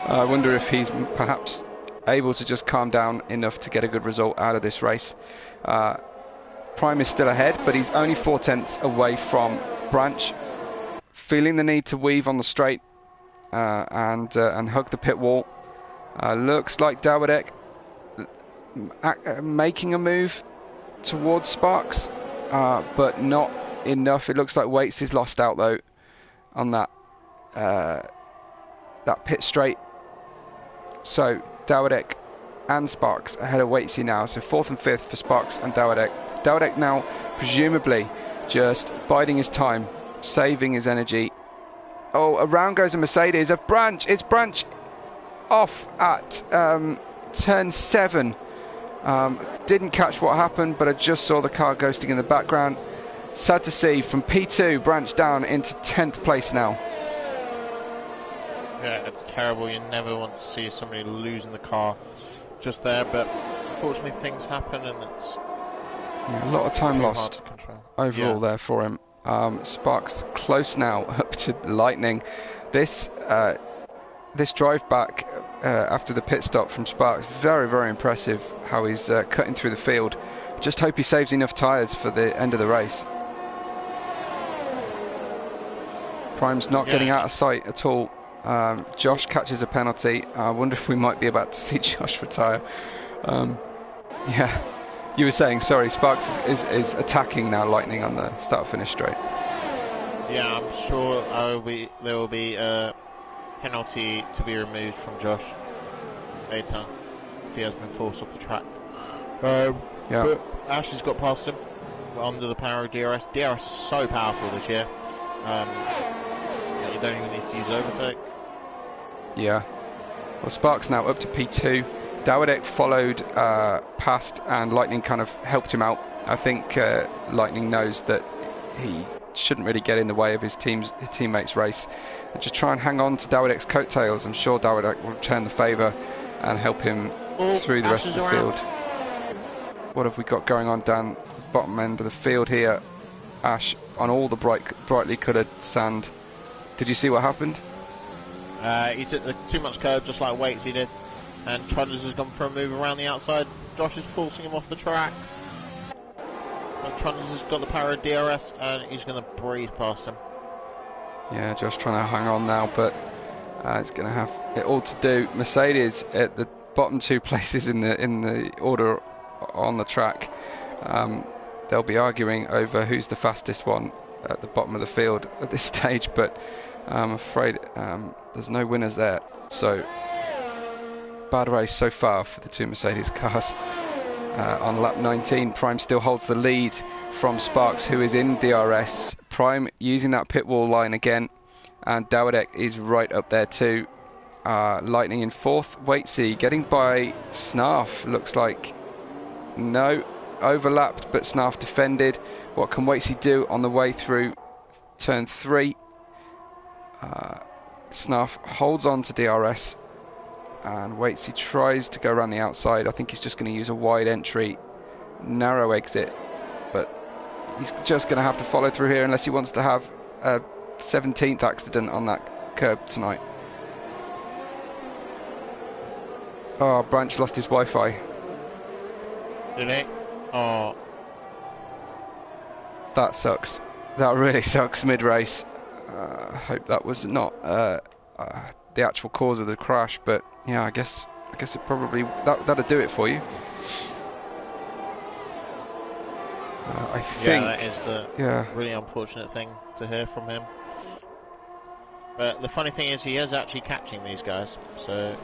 I wonder if he's perhaps able to just calm down enough to get a good result out of this race. Prime is still ahead, but he's only 4/10 away from Branch, feeling the need to weave on the straight and hug the pit wall. Looks like Dawadek making a move towards Sparks, but not enough. It looks like Waits is lost out though on that pit straight. So Dawadek and Sparks ahead of Waitsy now. So 4th and 5th for Sparks and Dawadek. Dawadek now presumably just biding his time, saving his energy. Oh, around goes a Mercedes of Branch. It's Branch off at turn 7. Didn't catch what happened, but I just saw the car ghosting in the background. Sad to see. From P2, Branch down into 10th place now. Yeah, it's terrible. You never want to see somebody losing the car just there, but unfortunately things happen, and it's a lot of time lost overall there for him. Sparks close now up to Lightning. This drive back after the pit stop from Sparks, very, very impressive how he's cutting through the field. Just hope he saves enough tyres for the end of the race. Prime's not getting out of sight at all. Josh catches a penalty. I wonder if we might be about to see Josh retire. Yeah, you were saying, sorry, Sparks is attacking now Lightning on the start-finish straight. Yeah, I'm sure there will be a penalty to be removed from Josh later if he has been forced off the track. Yeah. But Ash has got past him under the power of DRS. DRS is so powerful this year. You don't even need to use overtake. Yeah. Well, Sparks now up to P2. Dawadek followed past, and Lightning kind of helped him out. I think Lightning knows that he shouldn't really get in the way of his teammates' race. And just try and hang on to Dawadek's coattails. I'm sure Dawadek will return the favour and help him through the rest of the field. What have we got going on down the bottom end of the field here? Ash on all the brightly coloured sand. Did you see what happened? He took too much curve, just like Waits he did, and Trudges has gone for a move around the outside. Josh is forcing him off the track. But Trudges has got the power of DRS, and he's going to breeze past him. Yeah, Josh trying to hang on now, but it's going to have it all to do. Mercedes at the bottom 2 places in the order on the track. They'll be arguing over who's the fastest one at the bottom of the field at this stage, but I'm afraid there's no winners there. So bad race so far for the 2 Mercedes cars. On lap 19, Prime still holds the lead from Sparks, who is in DRS. Prime using that pit wall line again, and Dawadek is right up there too. Lightning in 4th. Waitsy getting by Snarf, looks like. No, overlapped, but Snarf defended. What can Waitsy do on the way through turn 3? Snarf holds on to DRS, and Waitsy tries to go around the outside. I think he's just going to use a wide entry, narrow exit, but he's just going to have to follow through here unless he wants to have a 17th accident on that curb tonight. Oh, Branch lost his Wi-Fi. Did he? Oh. That sucks. That really sucks mid-race. I hope that was not the actual cause of the crash, but yeah, I guess it probably that'll do it for you. I think. Yeah, that is the really unfortunate thing to hear from him. But the funny thing is, he is actually catching these guys, so...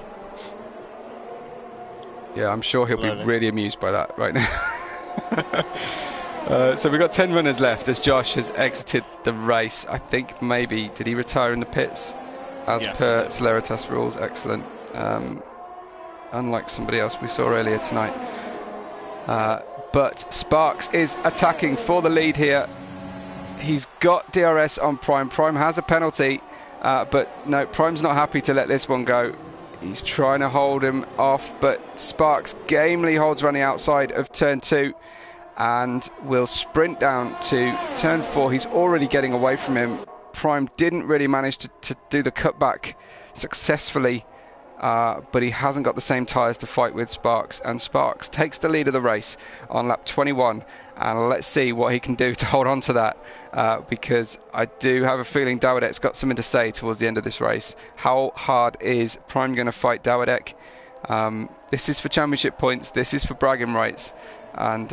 Yeah, I'm sure he'll be really amused by that right now. So we've got 10 runners left as Josh has exited the race. I think maybe, did he retire in the pits? As per Celeritas rules, excellent. Unlike somebody else we saw earlier tonight. But Sparks is attacking for the lead here. He's got DRS on Prime. Prime has a penalty, but no, Prime's not happy to let this one go. He's trying to hold him off, but Sparks gamely holds running outside of turn 2 and will sprint down to turn 4. He's already getting away from him. Prime didn't really manage to do the cutback successfully, but he hasn't got the same tyres to fight with Sparks, and Sparks takes the lead of the race on lap 21, and let's see what he can do to hold on to that, because I do have a feeling Dawadek's got something to say towards the end of this race. How hard is Prime going to fight Dawadek? This is for championship points, this is for bragging rights, and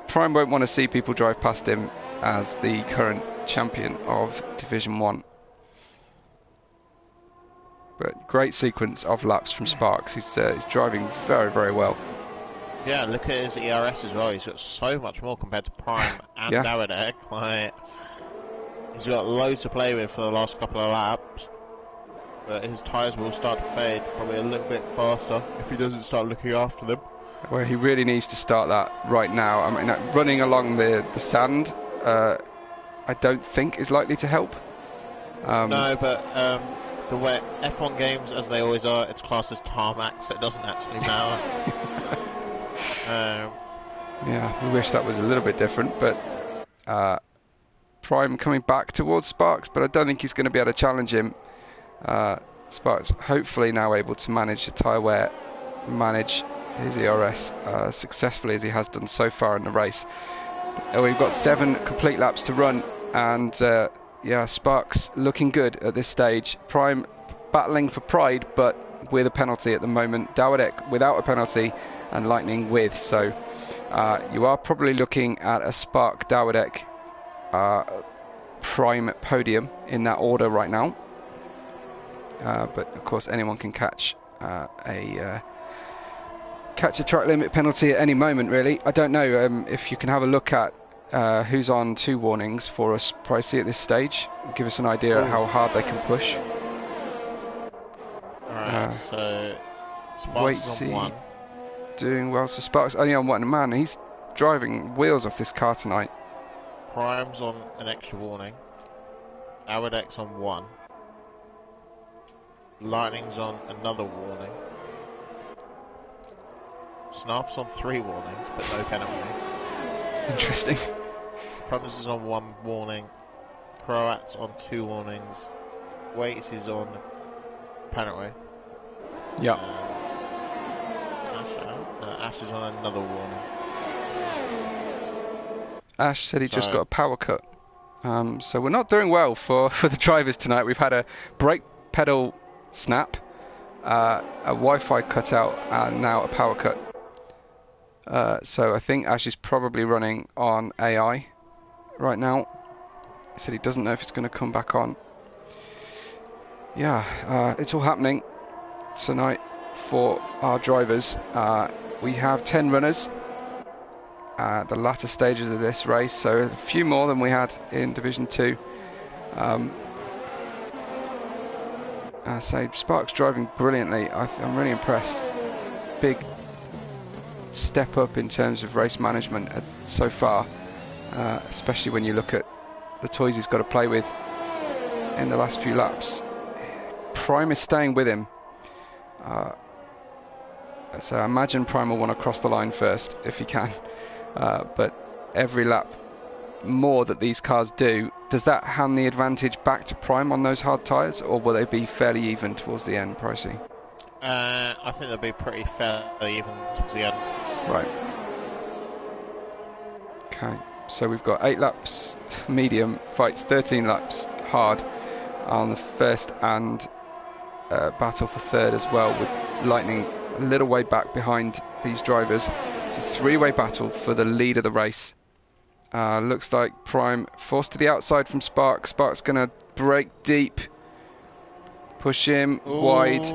Prime won't want to see people drive past him as the current champion of Division 1. But great sequence of laps from Sparks. He's driving very, very well. Yeah, look at his ERS as well. He's got so much more compared to Prime and Dawadek. Like, he's got loads to play with for the last couple of laps. But his tyres will start to fade probably a little bit faster if he doesn't start looking after them. Well, he really needs to start that right now. I mean, running along the sand, I don't think is likely to help. No, but the way F1 games, as they always are, it's classed as tarmac, so it doesn't actually matter. Yeah, we wish that was a little bit different, but Prime coming back towards Sparks, but I don't think he's going to be able to challenge him. Sparks hopefully now able to manage the tyre wear, manage his ERS successfully as he has done so far in the race. We've got 7 complete laps to run, and yeah, Sparks looking good at this stage. Prime battling for pride, but with a penalty at the moment. Dawadek without a penalty, and Lightning with. So you are probably looking at a Spark Dawadek Prime podium in that order right now. But of course, anyone can catch a track limit penalty at any moment, really. I don't know if you can have a look at who's on 2 warnings for us, Pricey, at this stage. Give us an idea of how hard they can push. Alright, so Sparks on 1. Doing well, so Sparks only on 1. Man, he's driving wheels off this car tonight. Prime's on an extra warning. Dawadek's on 1. Lightning's on another warning. Snarf's on 3 warnings, but no penalty. Interesting. Promise is on 1 warning. Croat's on 2 warnings. Waits is on penalty. Yeah. Ash is on another warning. Ash said he just got a power cut. So we're not doing well for the drivers tonight. We've had a brake pedal snap, a Wi-Fi cutout, and now a power cut. So I think Ash is probably running on AI right now. He said he doesn't know if it's going to come back on. Yeah, it's all happening tonight for our drivers. We have 10 runners at the latter stages of this race, so a few more than we had in Division 2. So Sparks driving brilliantly. I'm really impressed. Big step up in terms of race management so far, especially when you look at the toys he's got to play with in the last few laps. Prime is staying with him, so I imagine Prime will want to cross the line first if he can, but every lap more that these cars do, does that hand the advantage back to Prime on those hard tyres, or will they be fairly even towards the end, Pricey? I think they'll be pretty fairly even towards the end. Right. Okay, so we've got 8 laps medium, fights 13 laps hard on the first, and battle for third as well, with Lightning a little way back behind these drivers. It's a 3-way battle for the lead of the race. Looks like Prime forced to the outside from Spark. Spark's going to break deep. Push him wide.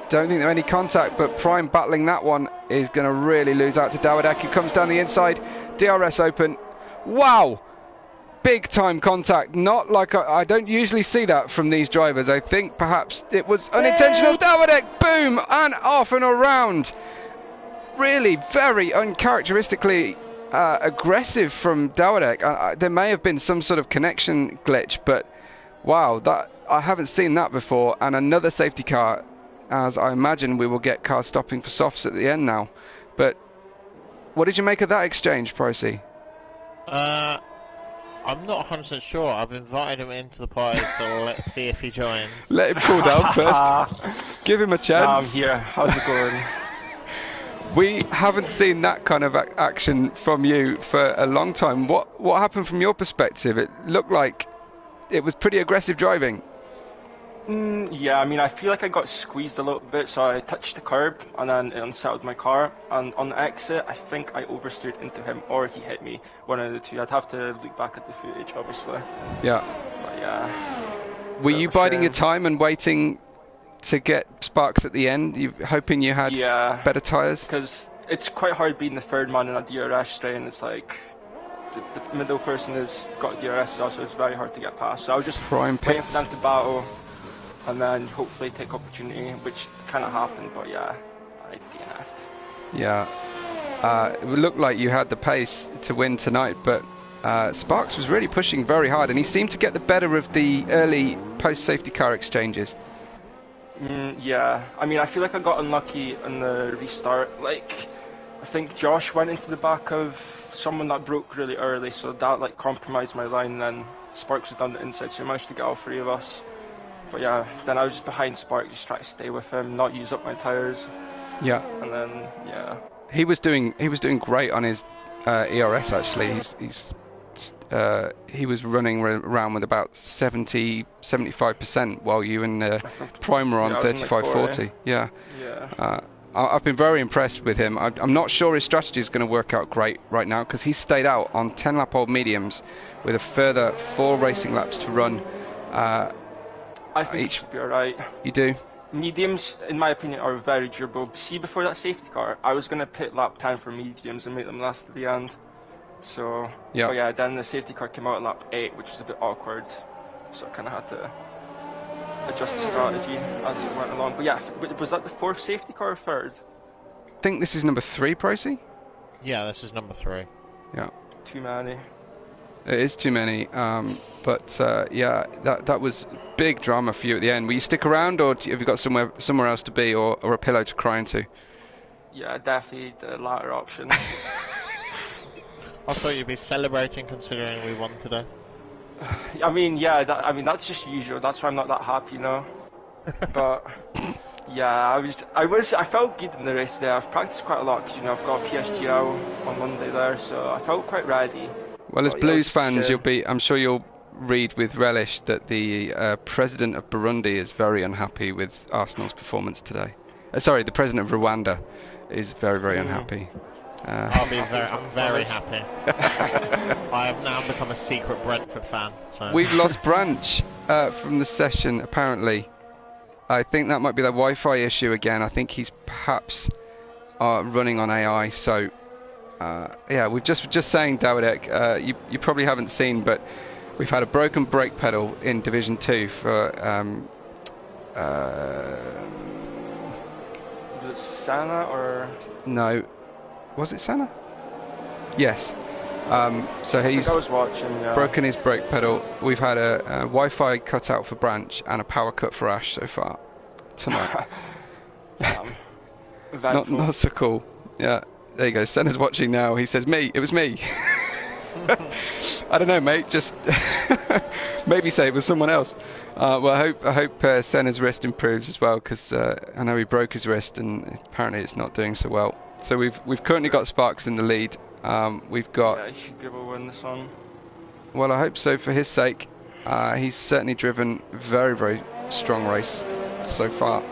Don't think there's any contact, but Prime battling that one is going to really lose out to Dawadek, who comes down the inside. DRS open. Wow! Big time contact. Not like I don't usually see that from these drivers. I think perhaps it was unintentional. Dawadek, boom, and off and around. Really very uncharacteristically aggressive from Dawadek. There may have been some sort of connection glitch, but wow, that I haven't seen that before. And another safety car, as I imagine we will get cars stopping for softs at the end now. But what did you make of that exchange, Pricey? I'm not 100% sure. I've invited him into the party, so let's see if he joins. Let him cool down first. Give him a chance. I'm here. How's it going? We haven't seen that kind of action from you for a long time. What happened from your perspective? It looked like it was pretty aggressive driving. Yeah, I mean, I feel like I got squeezed a little bit, so I touched the curb and then it unsettled my car. And on the exit, I think I oversteered into him or he hit me. One of the two. I'd have to look back at the footage, obviously. Yeah. But yeah. Were you biding your time and waiting to get Sparks at the end? You hoping you had better tyres? Because it's quite hard being the third man in a DRS strain. It's like the middle person has got DRS as well, so it's very hard to get past. So I was just waiting for them to battle and then hopefully take opportunity, which kind of happened, but yeah, I DNF'd. Yeah. It looked like you had the pace to win tonight, but Sparks was really pushing very hard and he seemed to get the better of the early post-safety car exchanges. Yeah, I mean, I feel like I got unlucky on the restart. Like, I think Josh went into the back of someone that broke really early, so that like compromised my line. Then Sparks was down the inside, so I managed to get all three of us. But yeah, then I was just behind Spark, just trying to stay with him, not use up my tires. Yeah. And then yeah. He was doing great on his ERS actually. He was running around with about 70-75%, while you and Prime were on 35-40. Yeah. I've been very impressed with him. I'm not sure his strategy is going to work out great right now because he's stayed out on 10-lap old mediums with a further 4 racing laps to run. I think it should be alright. You do? Mediums, in my opinion, are very durable. See, before that safety car, I was going to pit lap 10 for mediums and make them last to the end. So, but yeah, then the safety car came out at lap 8, which was a bit awkward. So I kind of had to adjust the strategy as it went along. But yeah, was that the 4th safety car or 3rd? I think this is number 3, Pricey? Yeah, this is number 3. Yeah. Too many. It is too many, but yeah, that was big drama for you at the end. Will you stick around, or have you got somewhere else to be, or a pillow to cry into? Yeah, definitely the latter option. I thought you'd be celebrating considering we won today. I mean, yeah, that's just usual. That's why I'm not that happy, you know. But yeah, I felt good in the race there. I've practiced quite a lot because I've got PSGL on Monday there, so I felt quite ready. Well, as Blues fans, I'm sure you'll read with relish that the president of Burundi is very unhappy with Arsenal's performance today. Sorry, the president of Rwanda is very, very unhappy. I'm very happy. I have now become a secret Brentford fan. So. We've lost Branch from the session, apparently. I think that might be the Wi-Fi issue again. I think he's perhaps running on AI, so... yeah, we're just saying, Dawadek, you probably haven't seen, but we've had a broken brake pedal in Division 2 for... was it Sana or... No. Was it Sana? Yes. So he's broken his brake pedal. We've had a Wi-Fi cutout for Branch and a power cut for Ash so far tonight. Not so cool. Yeah. There you go. Senna's watching now. He says, "Me. It was me." I don't know, mate. Just maybe say it was someone else. Well, I hope Senna's wrist improves as well, because I know he broke his wrist and apparently it's not doing so well. So we've currently got Sparks in the lead. We've got. Yeah, he should be able to win this one. Well, I hope so for his sake. He's certainly driven a very, very strong race so far.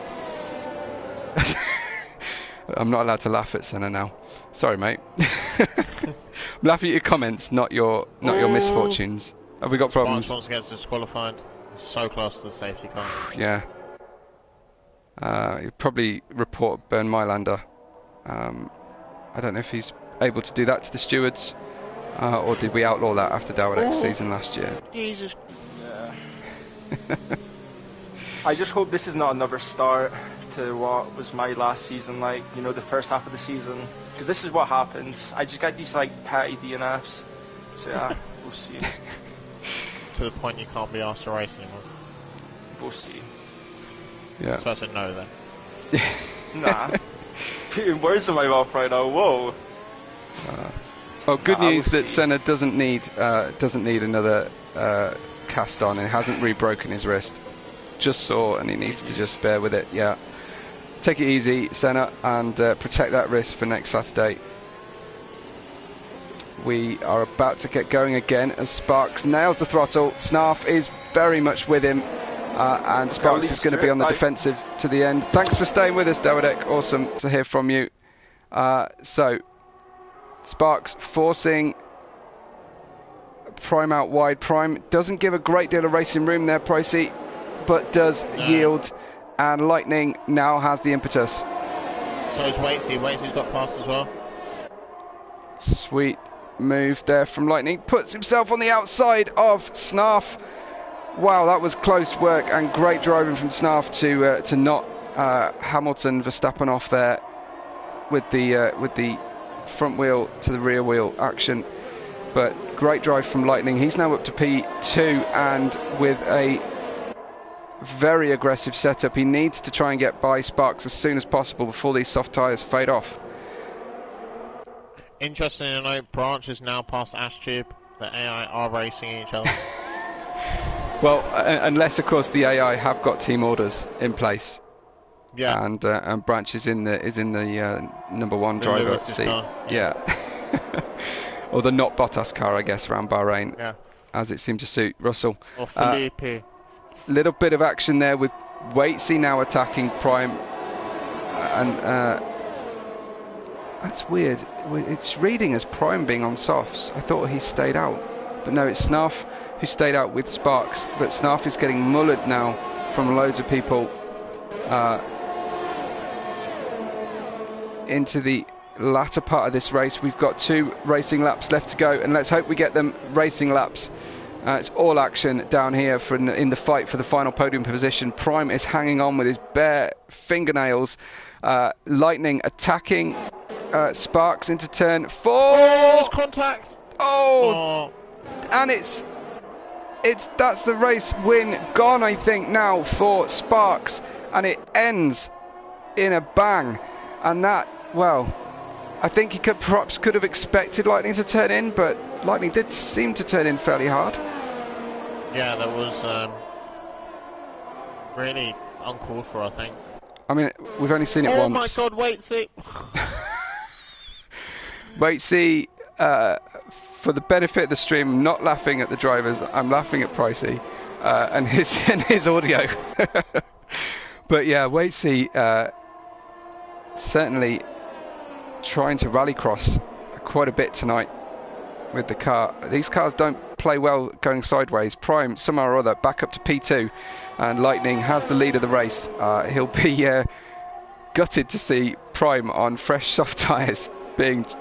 I'm not allowed to laugh at Senna now. Sorry, mate. I'm laughing at your comments, not your misfortunes. Have we got problems? Sparks once gets disqualified. It's so close to the safety car. Yeah. He'd probably report Bernd Mailander. I don't know if he's able to do that to the stewards, or did we outlaw that after Dowdek's season last year? Jesus. Yeah. I just hope this is not another start to what was my last season like, you know, the first half of the season. Because this is what happens. I just get these, like, petty DNFs. So, yeah, we'll see. To the point you can't be asked to race anymore. We'll see. Yeah. So I said no then. Nah. Putting words in my mouth right now, whoa. Well, good news that Senna doesn't need another cast on. He hasn't re-broken his wrist. Just saw, and he needs to just bear with it. Yeah. Take it easy, Senna, and protect that wrist for next Saturday. We are about to get going again as Sparks nails the throttle. Snarf is very much with him, and Sparks is going to be on the defensive to the end. Thanks for staying with us, Dowdek. Awesome to hear from you. So, Sparks forcing Prime out wide. Prime doesn't give a great deal of racing room there, Pricey, but does yield, and Lightning now has the impetus. So is Waitsy. Waitsy's got past as well. Sweet move there from Lightning. Puts himself on the outside of Snarf. Wow, that was close work and great driving from Snarf to knock Hamilton Verstappen off there with the front wheel to the rear wheel action. But great drive from Lightning. He's now up to P2, and with a very aggressive setup. He needs to try and get by Sparks as soon as possible before these soft tyres fade off. Interesting to note, Branch is now past Ashtube. The AI are racing each other. Well, unless of course the AI have got team orders in place. Yeah. And Branch is in the number one driver seat. Yeah. Or the not Bottas car, I guess, around Bahrain. Yeah. As it seemed to suit Russell. Or Felipe. Little bit of action there with Waitsy now attacking Prime, and that's weird. It's reading as Prime being on softs. I thought he stayed out, but no, it's Snarf who stayed out with Sparks. But Snarf is getting mullered now from loads of people into the latter part of this race. We've got 2 racing laps left to go, and let's hope we get them racing laps. It's all action down here in the fight for the final podium position. Prime is hanging on with his bare fingernails. Lightning attacking Sparks into turn 4. Oh, there's contact. Oh, and that's the race win gone, I think, now for Sparks, and it ends in a bang. And that, well, I think he perhaps could have expected Lightning to turn in, but Lightning did seem to turn in fairly hard. Yeah, that was really uncalled for, I think. I mean, we've only seen it once. Oh my God, Waitsy! Waitsy, for the benefit of the stream, I'm not laughing at the drivers. I'm laughing at Pricey and his audio. But yeah, Waitsy certainly trying to rallycross quite a bit tonight with the car. These cars don't play well going sideways. Prime, somehow or other, back up to P2, and Lightning has the lead of the race. He'll be gutted to see Prime on fresh soft tyres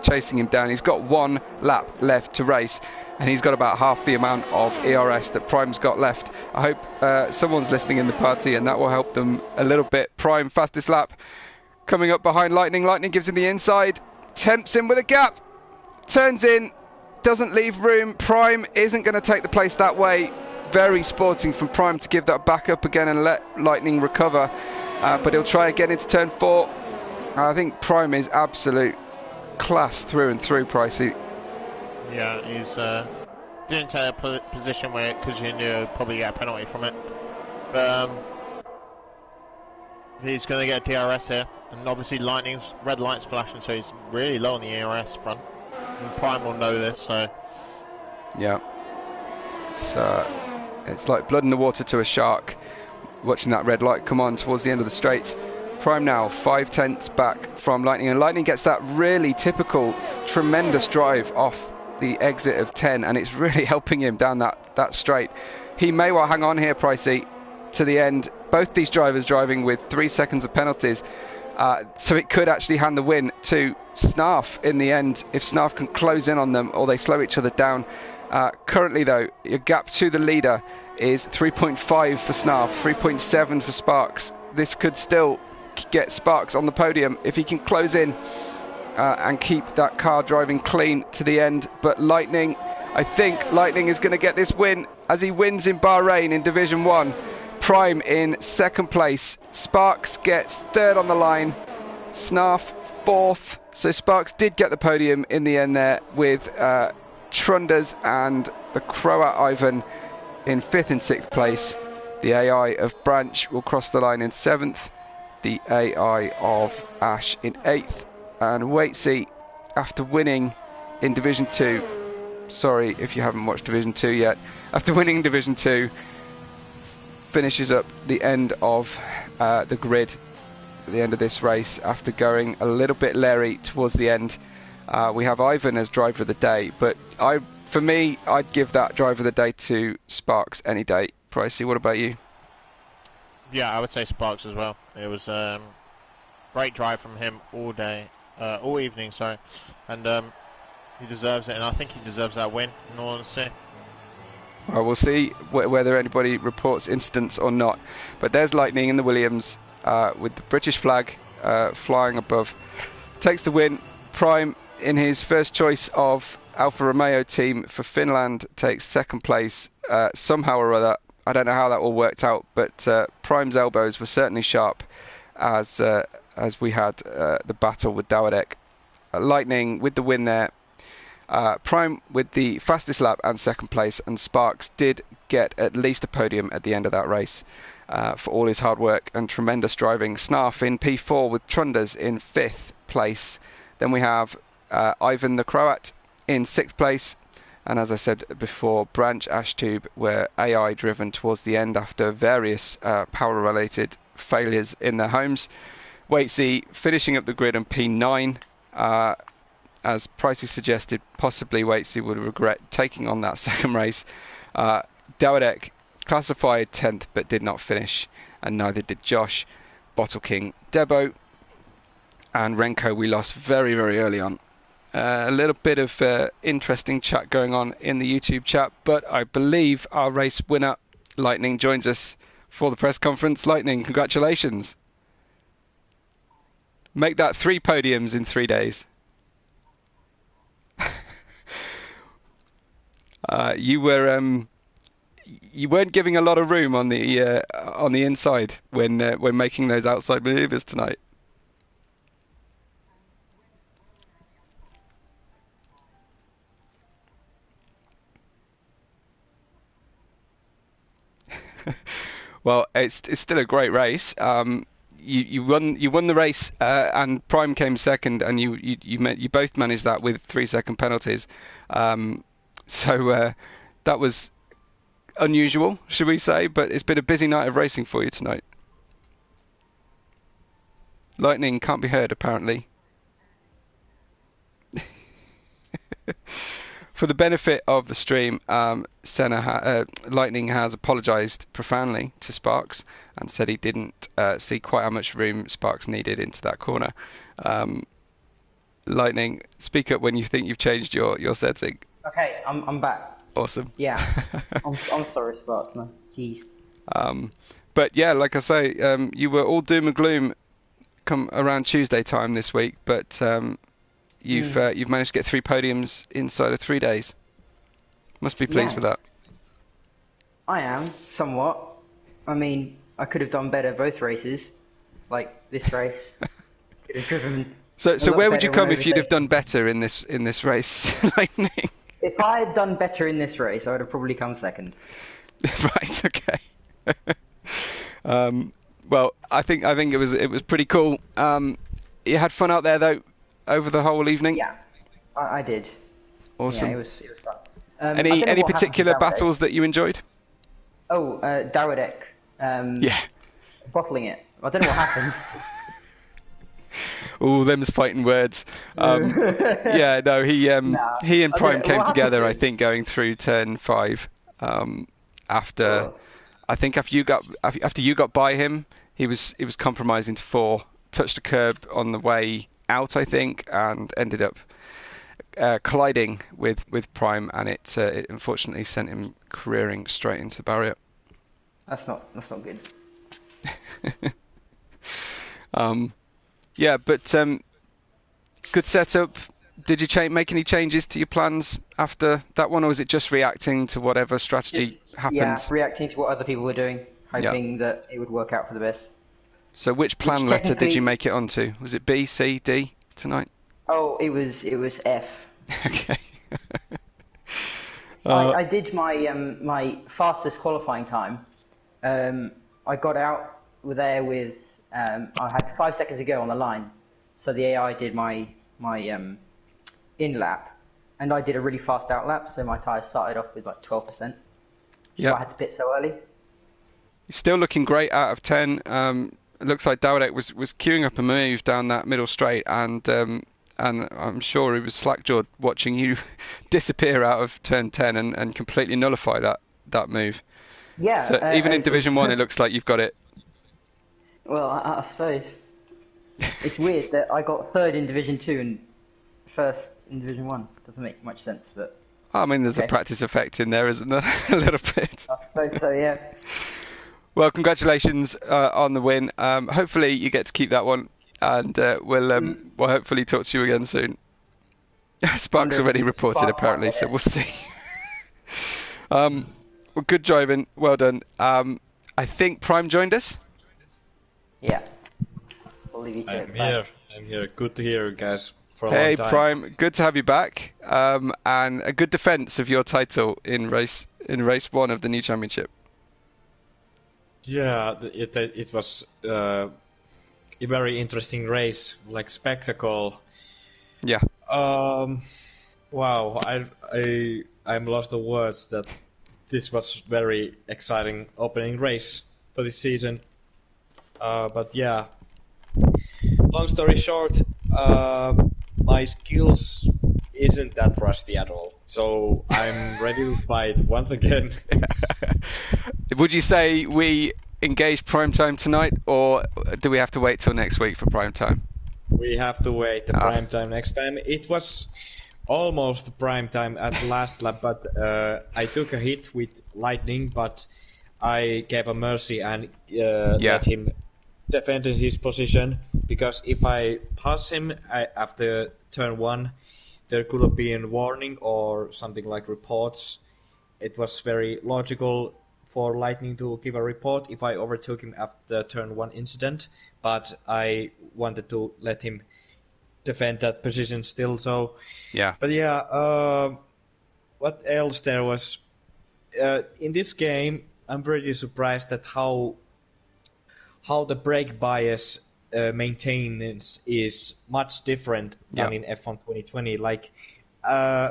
chasing him down. He's got 1 lap left to race, and he's got about half the amount of ERS that Prime's got left. I hope someone's listening in the party, and that will help them a little bit. Prime, fastest lap, coming up behind Lightning. Lightning gives him the inside, tempts him with a gap, turns in, doesn't leave room. Prime isn't going to take the place that way. Very sporting from Prime to give that back up again and let Lightning recover. But he'll try again into turn 4. I think Prime is absolute class through and through, Pricey. Yeah, he's didn't take a position where, because you knew he'd probably get a penalty from it. But he's going to get a DRS here, and obviously Lightning's red light's flashing, so he's really low on the ERS front. And Prime will know this, so yeah, it's like blood in the water to a shark, watching that red light come on towards the end of the straight. Prime now 5/10 back from Lightning, and Lightning gets that really typical tremendous drive off the exit of 10, and it's really helping him down that straight. He may well hang on here, Pricey, to the end. Both these drivers driving with 3 seconds of penalties, so it could actually hand the win to Snarf in the end if Snarf can close in on them or they slow each other down. Currently though, your gap to the leader is 3.5 for Snarf, 3.7 for Sparks. This could still get Sparks on the podium if he can close in and keep that car driving clean to the end. But Lightning, I think Lightning is going to get this win as he wins in Bahrain in Division 1. Prime in 2nd place. Sparks gets 3rd on the line. Snarf 4th. So Sparks did get the podium in the end there with Trunders and the Croat Ivan in 5th and 6th place. The AI of Branch will cross the line in 7th. The AI of Ash in 8th. And Waitsy, after winning in Division 2, sorry if you haven't watched Division 2 yet, after winning Division 2, finishes up the end of the grid at the end of this race after going a little bit leery towards the end. We have Ivan as driver of the day, but for me, I'd give that driver of the day to Sparks any day. Pricey, what about you? Yeah, I would say Sparks as well. It was great drive from him all day, all evening, sorry, and he deserves it, and I think he deserves that win, in all honesty. Well, we'll see whether anybody reports incidents or not. But there's Lightning in the Williams with the British flag flying above. Takes the win. Prime, in his first choice of Alfa Romeo team for Finland, takes 2nd place somehow or other. I don't know how that all worked out, but Prime's elbows were certainly sharp as we had the battle with Dawadek. Lightning with the win there. Prime with the fastest lap and 2nd place, and Sparks did get at least a podium at the end of that race for all his hard work and tremendous driving. Snarf in P4 with Trunders in 5th place. Then we have Ivan the Croat in 6th place, and as I said before, Branch Ashtube were AI driven towards the end after various power related failures in their homes. Waitsy finishing up the grid on P9. As Pricey suggested, possibly Waitsy would regret taking on that 2nd race. Dawadek classified 10th but did not finish, and neither did Josh. Bottle King, Debo, and Renko we lost very, very early on. A little bit of interesting chat going on in the YouTube chat, but I believe our race winner, Lightning, joins us for the press conference. Lightning, congratulations. Make that 3 podiums in 3 days. You weren't giving a lot of room on the inside when making those outside manoeuvres tonight. Well, it's still a great race. You won the race, and Prime came 2nd, and you both managed that with 3-second penalties. So that was unusual, should we say? But it's been a busy night of racing for you tonight. Lightning can't be heard apparently. For the benefit of the stream, Lightning has apologised profoundly to Sparks and said he didn't see quite how much room Sparks needed into that corner. Lightning, speak up when you think you've changed your setting. Okay, I'm back. Awesome. Yeah, I'm sorry, Sparks, man. Jeez. But yeah, like I say, you were all doom and gloom come around Tuesday time this week, but you've managed to get 3 podiums inside of 3 days. Must be pleased with that. I am, somewhat. I mean, I could have done better both races, like this race. Could have driven. So where would you come if you'd have done better in this race, Lightning? If I had done better in this race, I would have probably come 2nd. Right. Okay. Well, I think it was pretty cool. You had fun out there though over the whole evening. Yeah, I did. Awesome. Yeah, it was fun. Any particular battles that you enjoyed? Oh, Dawadek. Yeah. Bottling it. I don't know what happened. All them's fighting words. Yeah, no, he Nah, he and I Prime don't know. came What happened together, to I him? think, going through turn 5. After Oh, I think after you got by him, he was compromising to 4, touched a curb on the way out, I think, and ended up colliding with Prime, and it unfortunately sent him careering straight into the barrier. that's not good. Yeah, but good setup. Did you make any changes to your plans after that one, or was it just reacting to whatever strategy Just happened? reacting to what other people were doing, Yeah. hoping that it would work out for the best. So which Which plan letter did you technically, make it onto? Was it B, C, D tonight? oh, it was F. Okay. I did my fastest qualifying time. I got out there with I had 5 seconds to go on the line, so the AI did my in lap, and I did a really fast out lap. So my tyres started off with like 12%. So Yeah. I had to pit so early. Still looking great out of 10. It looks like Dowdek was queuing up a move down that middle straight, and I'm sure he was slack-jawed watching you disappear out of turn 10 and completely nullify that move. Yeah, So even in as Division 1, it looks like you've got it. well, I suppose it's weird that I got third in Division 2 and first in Division 1. Doesn't make much sense, but I mean, there's a okay. practice effect in there, isn't there? A little bit. I suppose so. Yeah. Well, congratulations on the win. Hopefully you get to keep that one, and we'll hopefully talk to you again soon. Spark's Wonder if already this reported Spark might apparently, get so it. we'll see. Well, good driving, well done. I think Prime joined us. Yeah. We'll leave you to I'm it. here. I'm here. Good to hear you guys for a Hey long time. Prime, good to have you back, and a good defense of your title in race 1 of the new championship. Yeah, it was a very interesting race, like spectacle. Yeah. Wow, I'm lost of words that this was very exciting opening race for this season. But yeah, long story short, my skills isn't that rusty at all, so I'm ready to fight once again. Would you say we engage prime time tonight, or do we have to wait till next week for prime time? We have to wait the prime time next time. It was almost prime time at the last lap, but I took a hit with lightning, but I gave a mercy and let him defend his position, because if I pass him after turn 1, there could have been warning or something like reports. It was very logical for Lightning to give a report if I overtook him after turn 1 incident, but I wanted to let him defend that position still. So Yeah. But yeah, what else there was in this game? I'm pretty surprised at how the brake bias maintenance is much different than in F1 2020. Like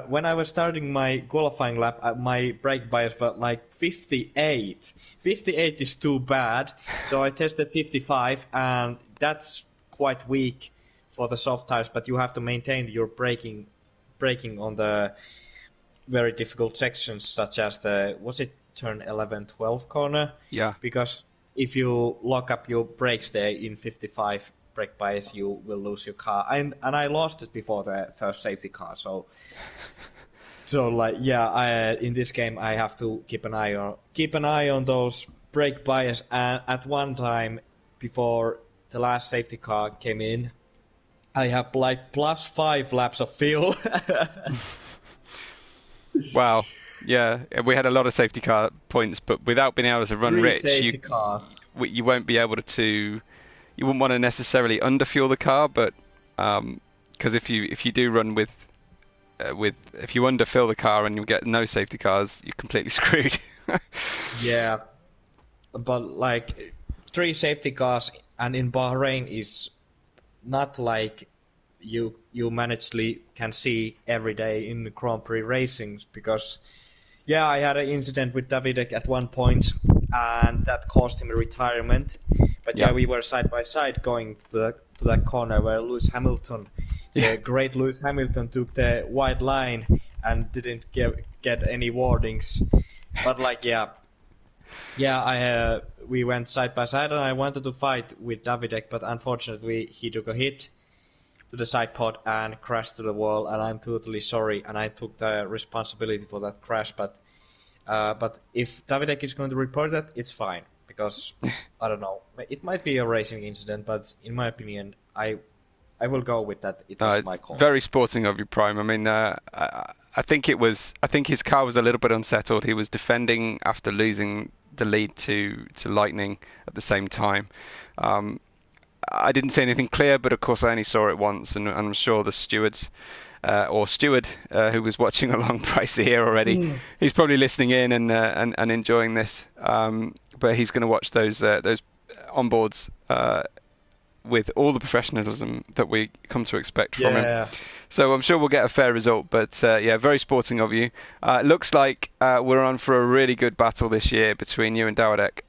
when I was starting my qualifying lap, my brake bias was like 58. 58 is too bad, so I tested 55, and that's quite weak for the soft tires. But you have to maintain your braking on the very difficult sections, such as turn 11, 12 corner? Yeah. Because if you lock up your brakes there in 55 brake bias, you will lose your car. And I lost it before the first safety car, so like, yeah, in this game I have to keep an eye on those brake bias. And at one time before the last safety car came in, I have like +5 laps of fuel. Wow. Yeah, we had a lot of safety car points, but without being able to run 3 rich, safety cars. you won't be able to. You wouldn't want to necessarily underfuel the car, but because if you do run if you underfill the car and you get no safety cars, you're completely screwed. Yeah, but like 3 safety cars, and in Bahrain is not like you can see every day in Grand Prix racing, because I had an incident with Davidek at one point, and that caused him a retirement. But Yeah. yeah, we were side by side going to that corner where Lewis Hamilton, great Lewis Hamilton, took the white line and didn't get any warnings. But like, we went side by side, and I wanted to fight with Davidek, but unfortunately he took a hit to the side pod and crashed to the wall, and I'm totally sorry, and I took the responsibility for that crash. But if Davidek is going to report that, it's fine, because I don't know, it might be a racing incident, but in my opinion, I will go with that. It was my call. Very sporting of you, Prime. I mean, I think his car was a little bit unsettled. He was defending after losing the lead to Lightning at the same time. I didn't see anything clear, but of course I only saw it once, and I'm sure the stewards steward who was watching along Pricey here already, he's probably listening in and enjoying this. But he's going to watch those onboards with all the professionalism that we come to expect from him. So I'm sure we'll get a fair result, but very sporting of you. Looks like we're on for a really good battle this year between you and Dawadek.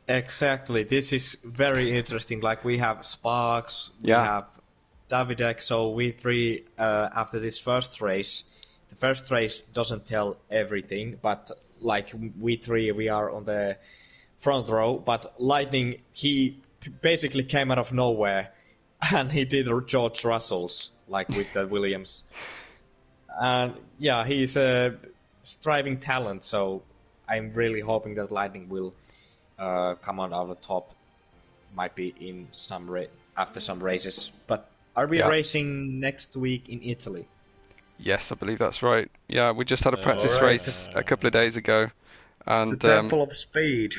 Exactly. This is very interesting. Like, we have Sparks, we have Davidek, so we three, after this first race, the first race doesn't tell everything, but like we three, we are on the front row, but Lightning, he basically came out of nowhere, and he did George Russell's, like with the Williams. And yeah, he's a striving talent, so I'm really hoping that Lightning will come on the top, might be in after some races. But are we racing next week in Italy? Yes, I believe that's right. Yeah, we just had a practice race a couple of days ago. And it's a Temple of Speed.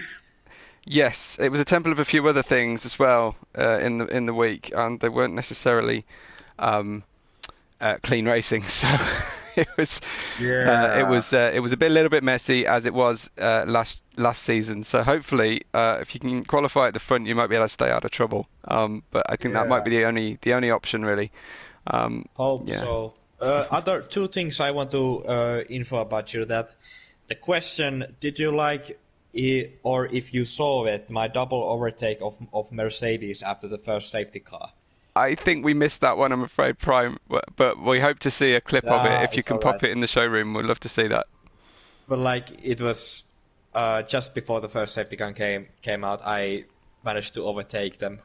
Yes, it was a temple of a few other things as well in the week, and they weren't necessarily clean racing. So it was a little bit messy, as it was last season. So hopefully, if you can qualify at the front, you might be able to stay out of trouble. But I think that might be the only option really. Hope so. Other two things I want to info about you. That the question: did you like, or if you saw it, my double overtake of Mercedes after the first safety car? I think we missed that one, I'm afraid, Prime. But we hope to see a clip of it. If you can pop it in the showroom, we'd love to see that. But like, it was just before the first safety car came out, I managed to overtake them.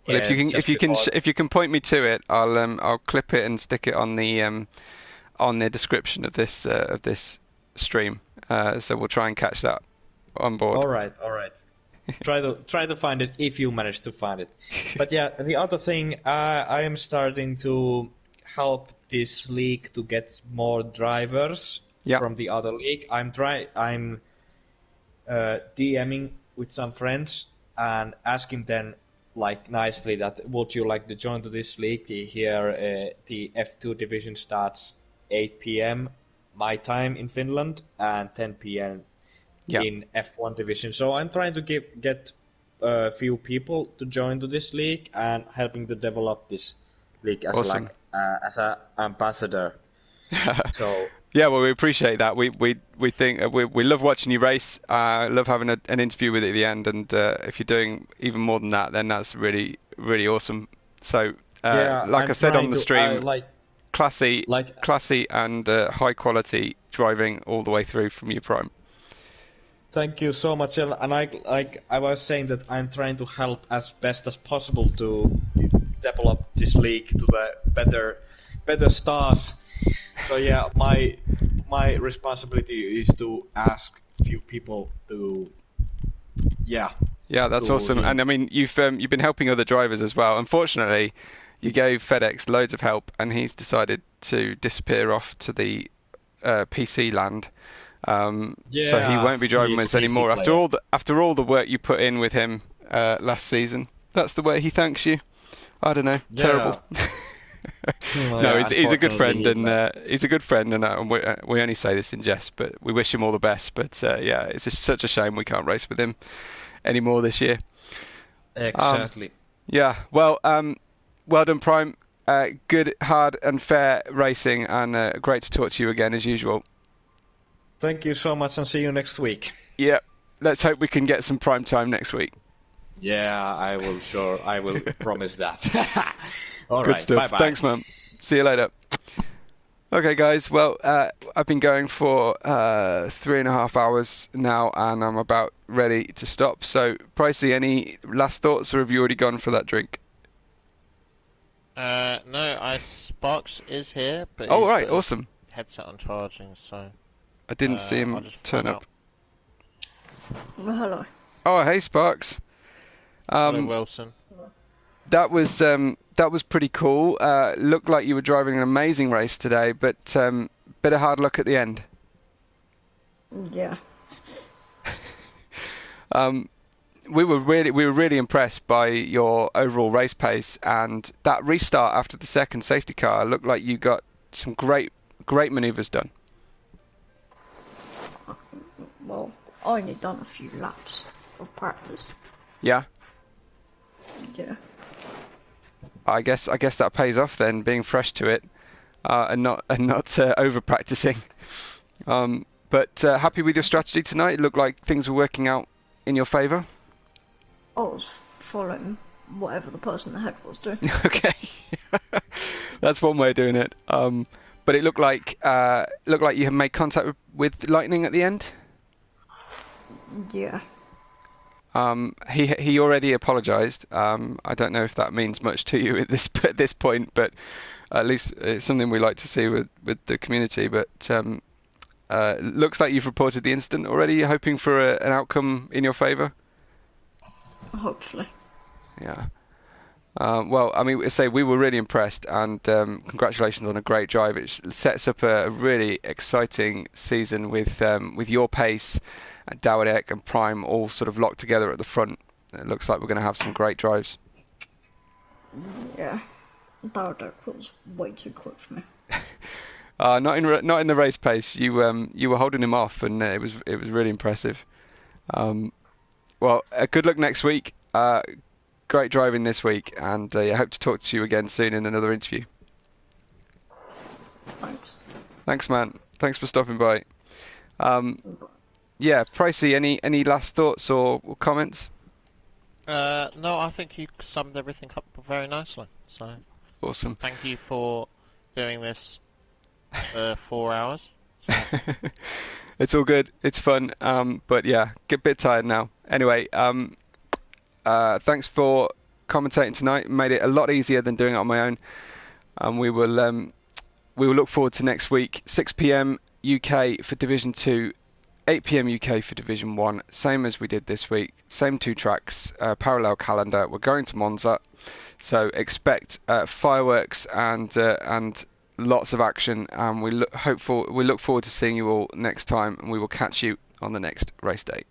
Well, if you can point me to it, I'll clip it and stick it on the description of this stream. So we'll try and catch that on board. All right. Try to find it if you manage to find it. But yeah, the other thing, I am starting to help this league to get more drivers from the other league. I'm DMing with some friends and asking them, like, nicely, that would you like to join to this league? Here, the F2 division starts 8 p.m. my time in Finland and 10 p.m. in F1 division. So I'm trying to get a few people to join to this league and helping to develop this league as awesome. as an ambassador. So yeah, well, we appreciate that. We think we love watching you race. Love having an interview with you at the end, and if you're doing even more than that, then that's really, really awesome. So like I said on the stream, classy and high quality driving all the way through from you, Prime. Thank you so much, and I was saying that I'm trying to help as best as possible to develop this league to the better stars. So yeah, my responsibility is to ask a few people to that's awesome. And I mean, you've been helping other drivers as well. Unfortunately, you gave FedEx loads of help, and he's decided to disappear off to the PC land. So he won't be driving with us anymore. After all the work you put in with him last season, that's the way he thanks you. I don't know. Terrible. No, he's a good friend, and we only say this in jest, but we wish him all the best. But it's just such a shame we can't race with him anymore this year. Exactly. Well done, Prime. Good, hard, and fair racing, and great to talk to you again as usual. Thank you so much, and see you next week. Yeah, let's hope we can get some prime time next week. Yeah, I will. Sure, I will promise that. All Good right. stuff. Bye bye. Thanks, man. See you later. Okay, guys. Well, I've been going for 3.5 hours now, and I'm about ready to stop. So, Pricey, any last thoughts, or have you already gone for that drink? No, Sparks is here, but Oh, he's right. got his Awesome. headset on charging, so I didn't see I'll him just turn find up. out. Well, hello. Oh, hey, Sparks. Hello, Wilson. That was pretty cool. Looked like you were driving an amazing race today, but bit of hard luck at the end. Yeah. We were really impressed by your overall race pace, and that restart after the second safety car looked like you got some great maneuvers done. Well, I only done a few laps of practice. Yeah, Yeah. I guess that pays off then, being fresh to it, and not over practicing. But happy with your strategy tonight. It looked like things were working out in your favour. I was following whatever the person ahead was doing. Okay, that's one way of doing it. But it looked like you had made contact with Lightning at the end. Yeah. He already apologised. I don't know if that means much to you at this point, but at least it's something we like to see with the community. But looks like you've reported the incident already. You're hoping for an outcome in your favour. Hopefully. Yeah. Well, I mean, say we were really impressed, and congratulations on a great drive. It sets up a really exciting season with your pace, and Dawidek and Prime all sort of locked together at the front. It looks like we're going to have some great drives. Yeah. Dawidek was way too quick for me. Not in the race pace. You were holding him off, and it was really impressive. Well, good luck next week. Great driving this week, and I hope to talk to you again soon in another interview. Thanks. Thanks, man. Thanks for stopping by. Yeah, Pricey, any last thoughts or comments? No, I think you summed everything up very nicely. So Awesome. thank you for doing this for 4 hours. So. It's all good. It's fun. But yeah, get a bit tired now. Anyway, thanks for commentating tonight. Made it a lot easier than doing it on my own. We will look forward to next week. 6 p.m. UK for Division 2, 8 p.m. UK for Division 1. Same as we did this week. Same 2 tracks, parallel calendar. We're going to Monza, so expect fireworks and lots of action. And we look forward to seeing you all next time, and we will catch you on the next race day.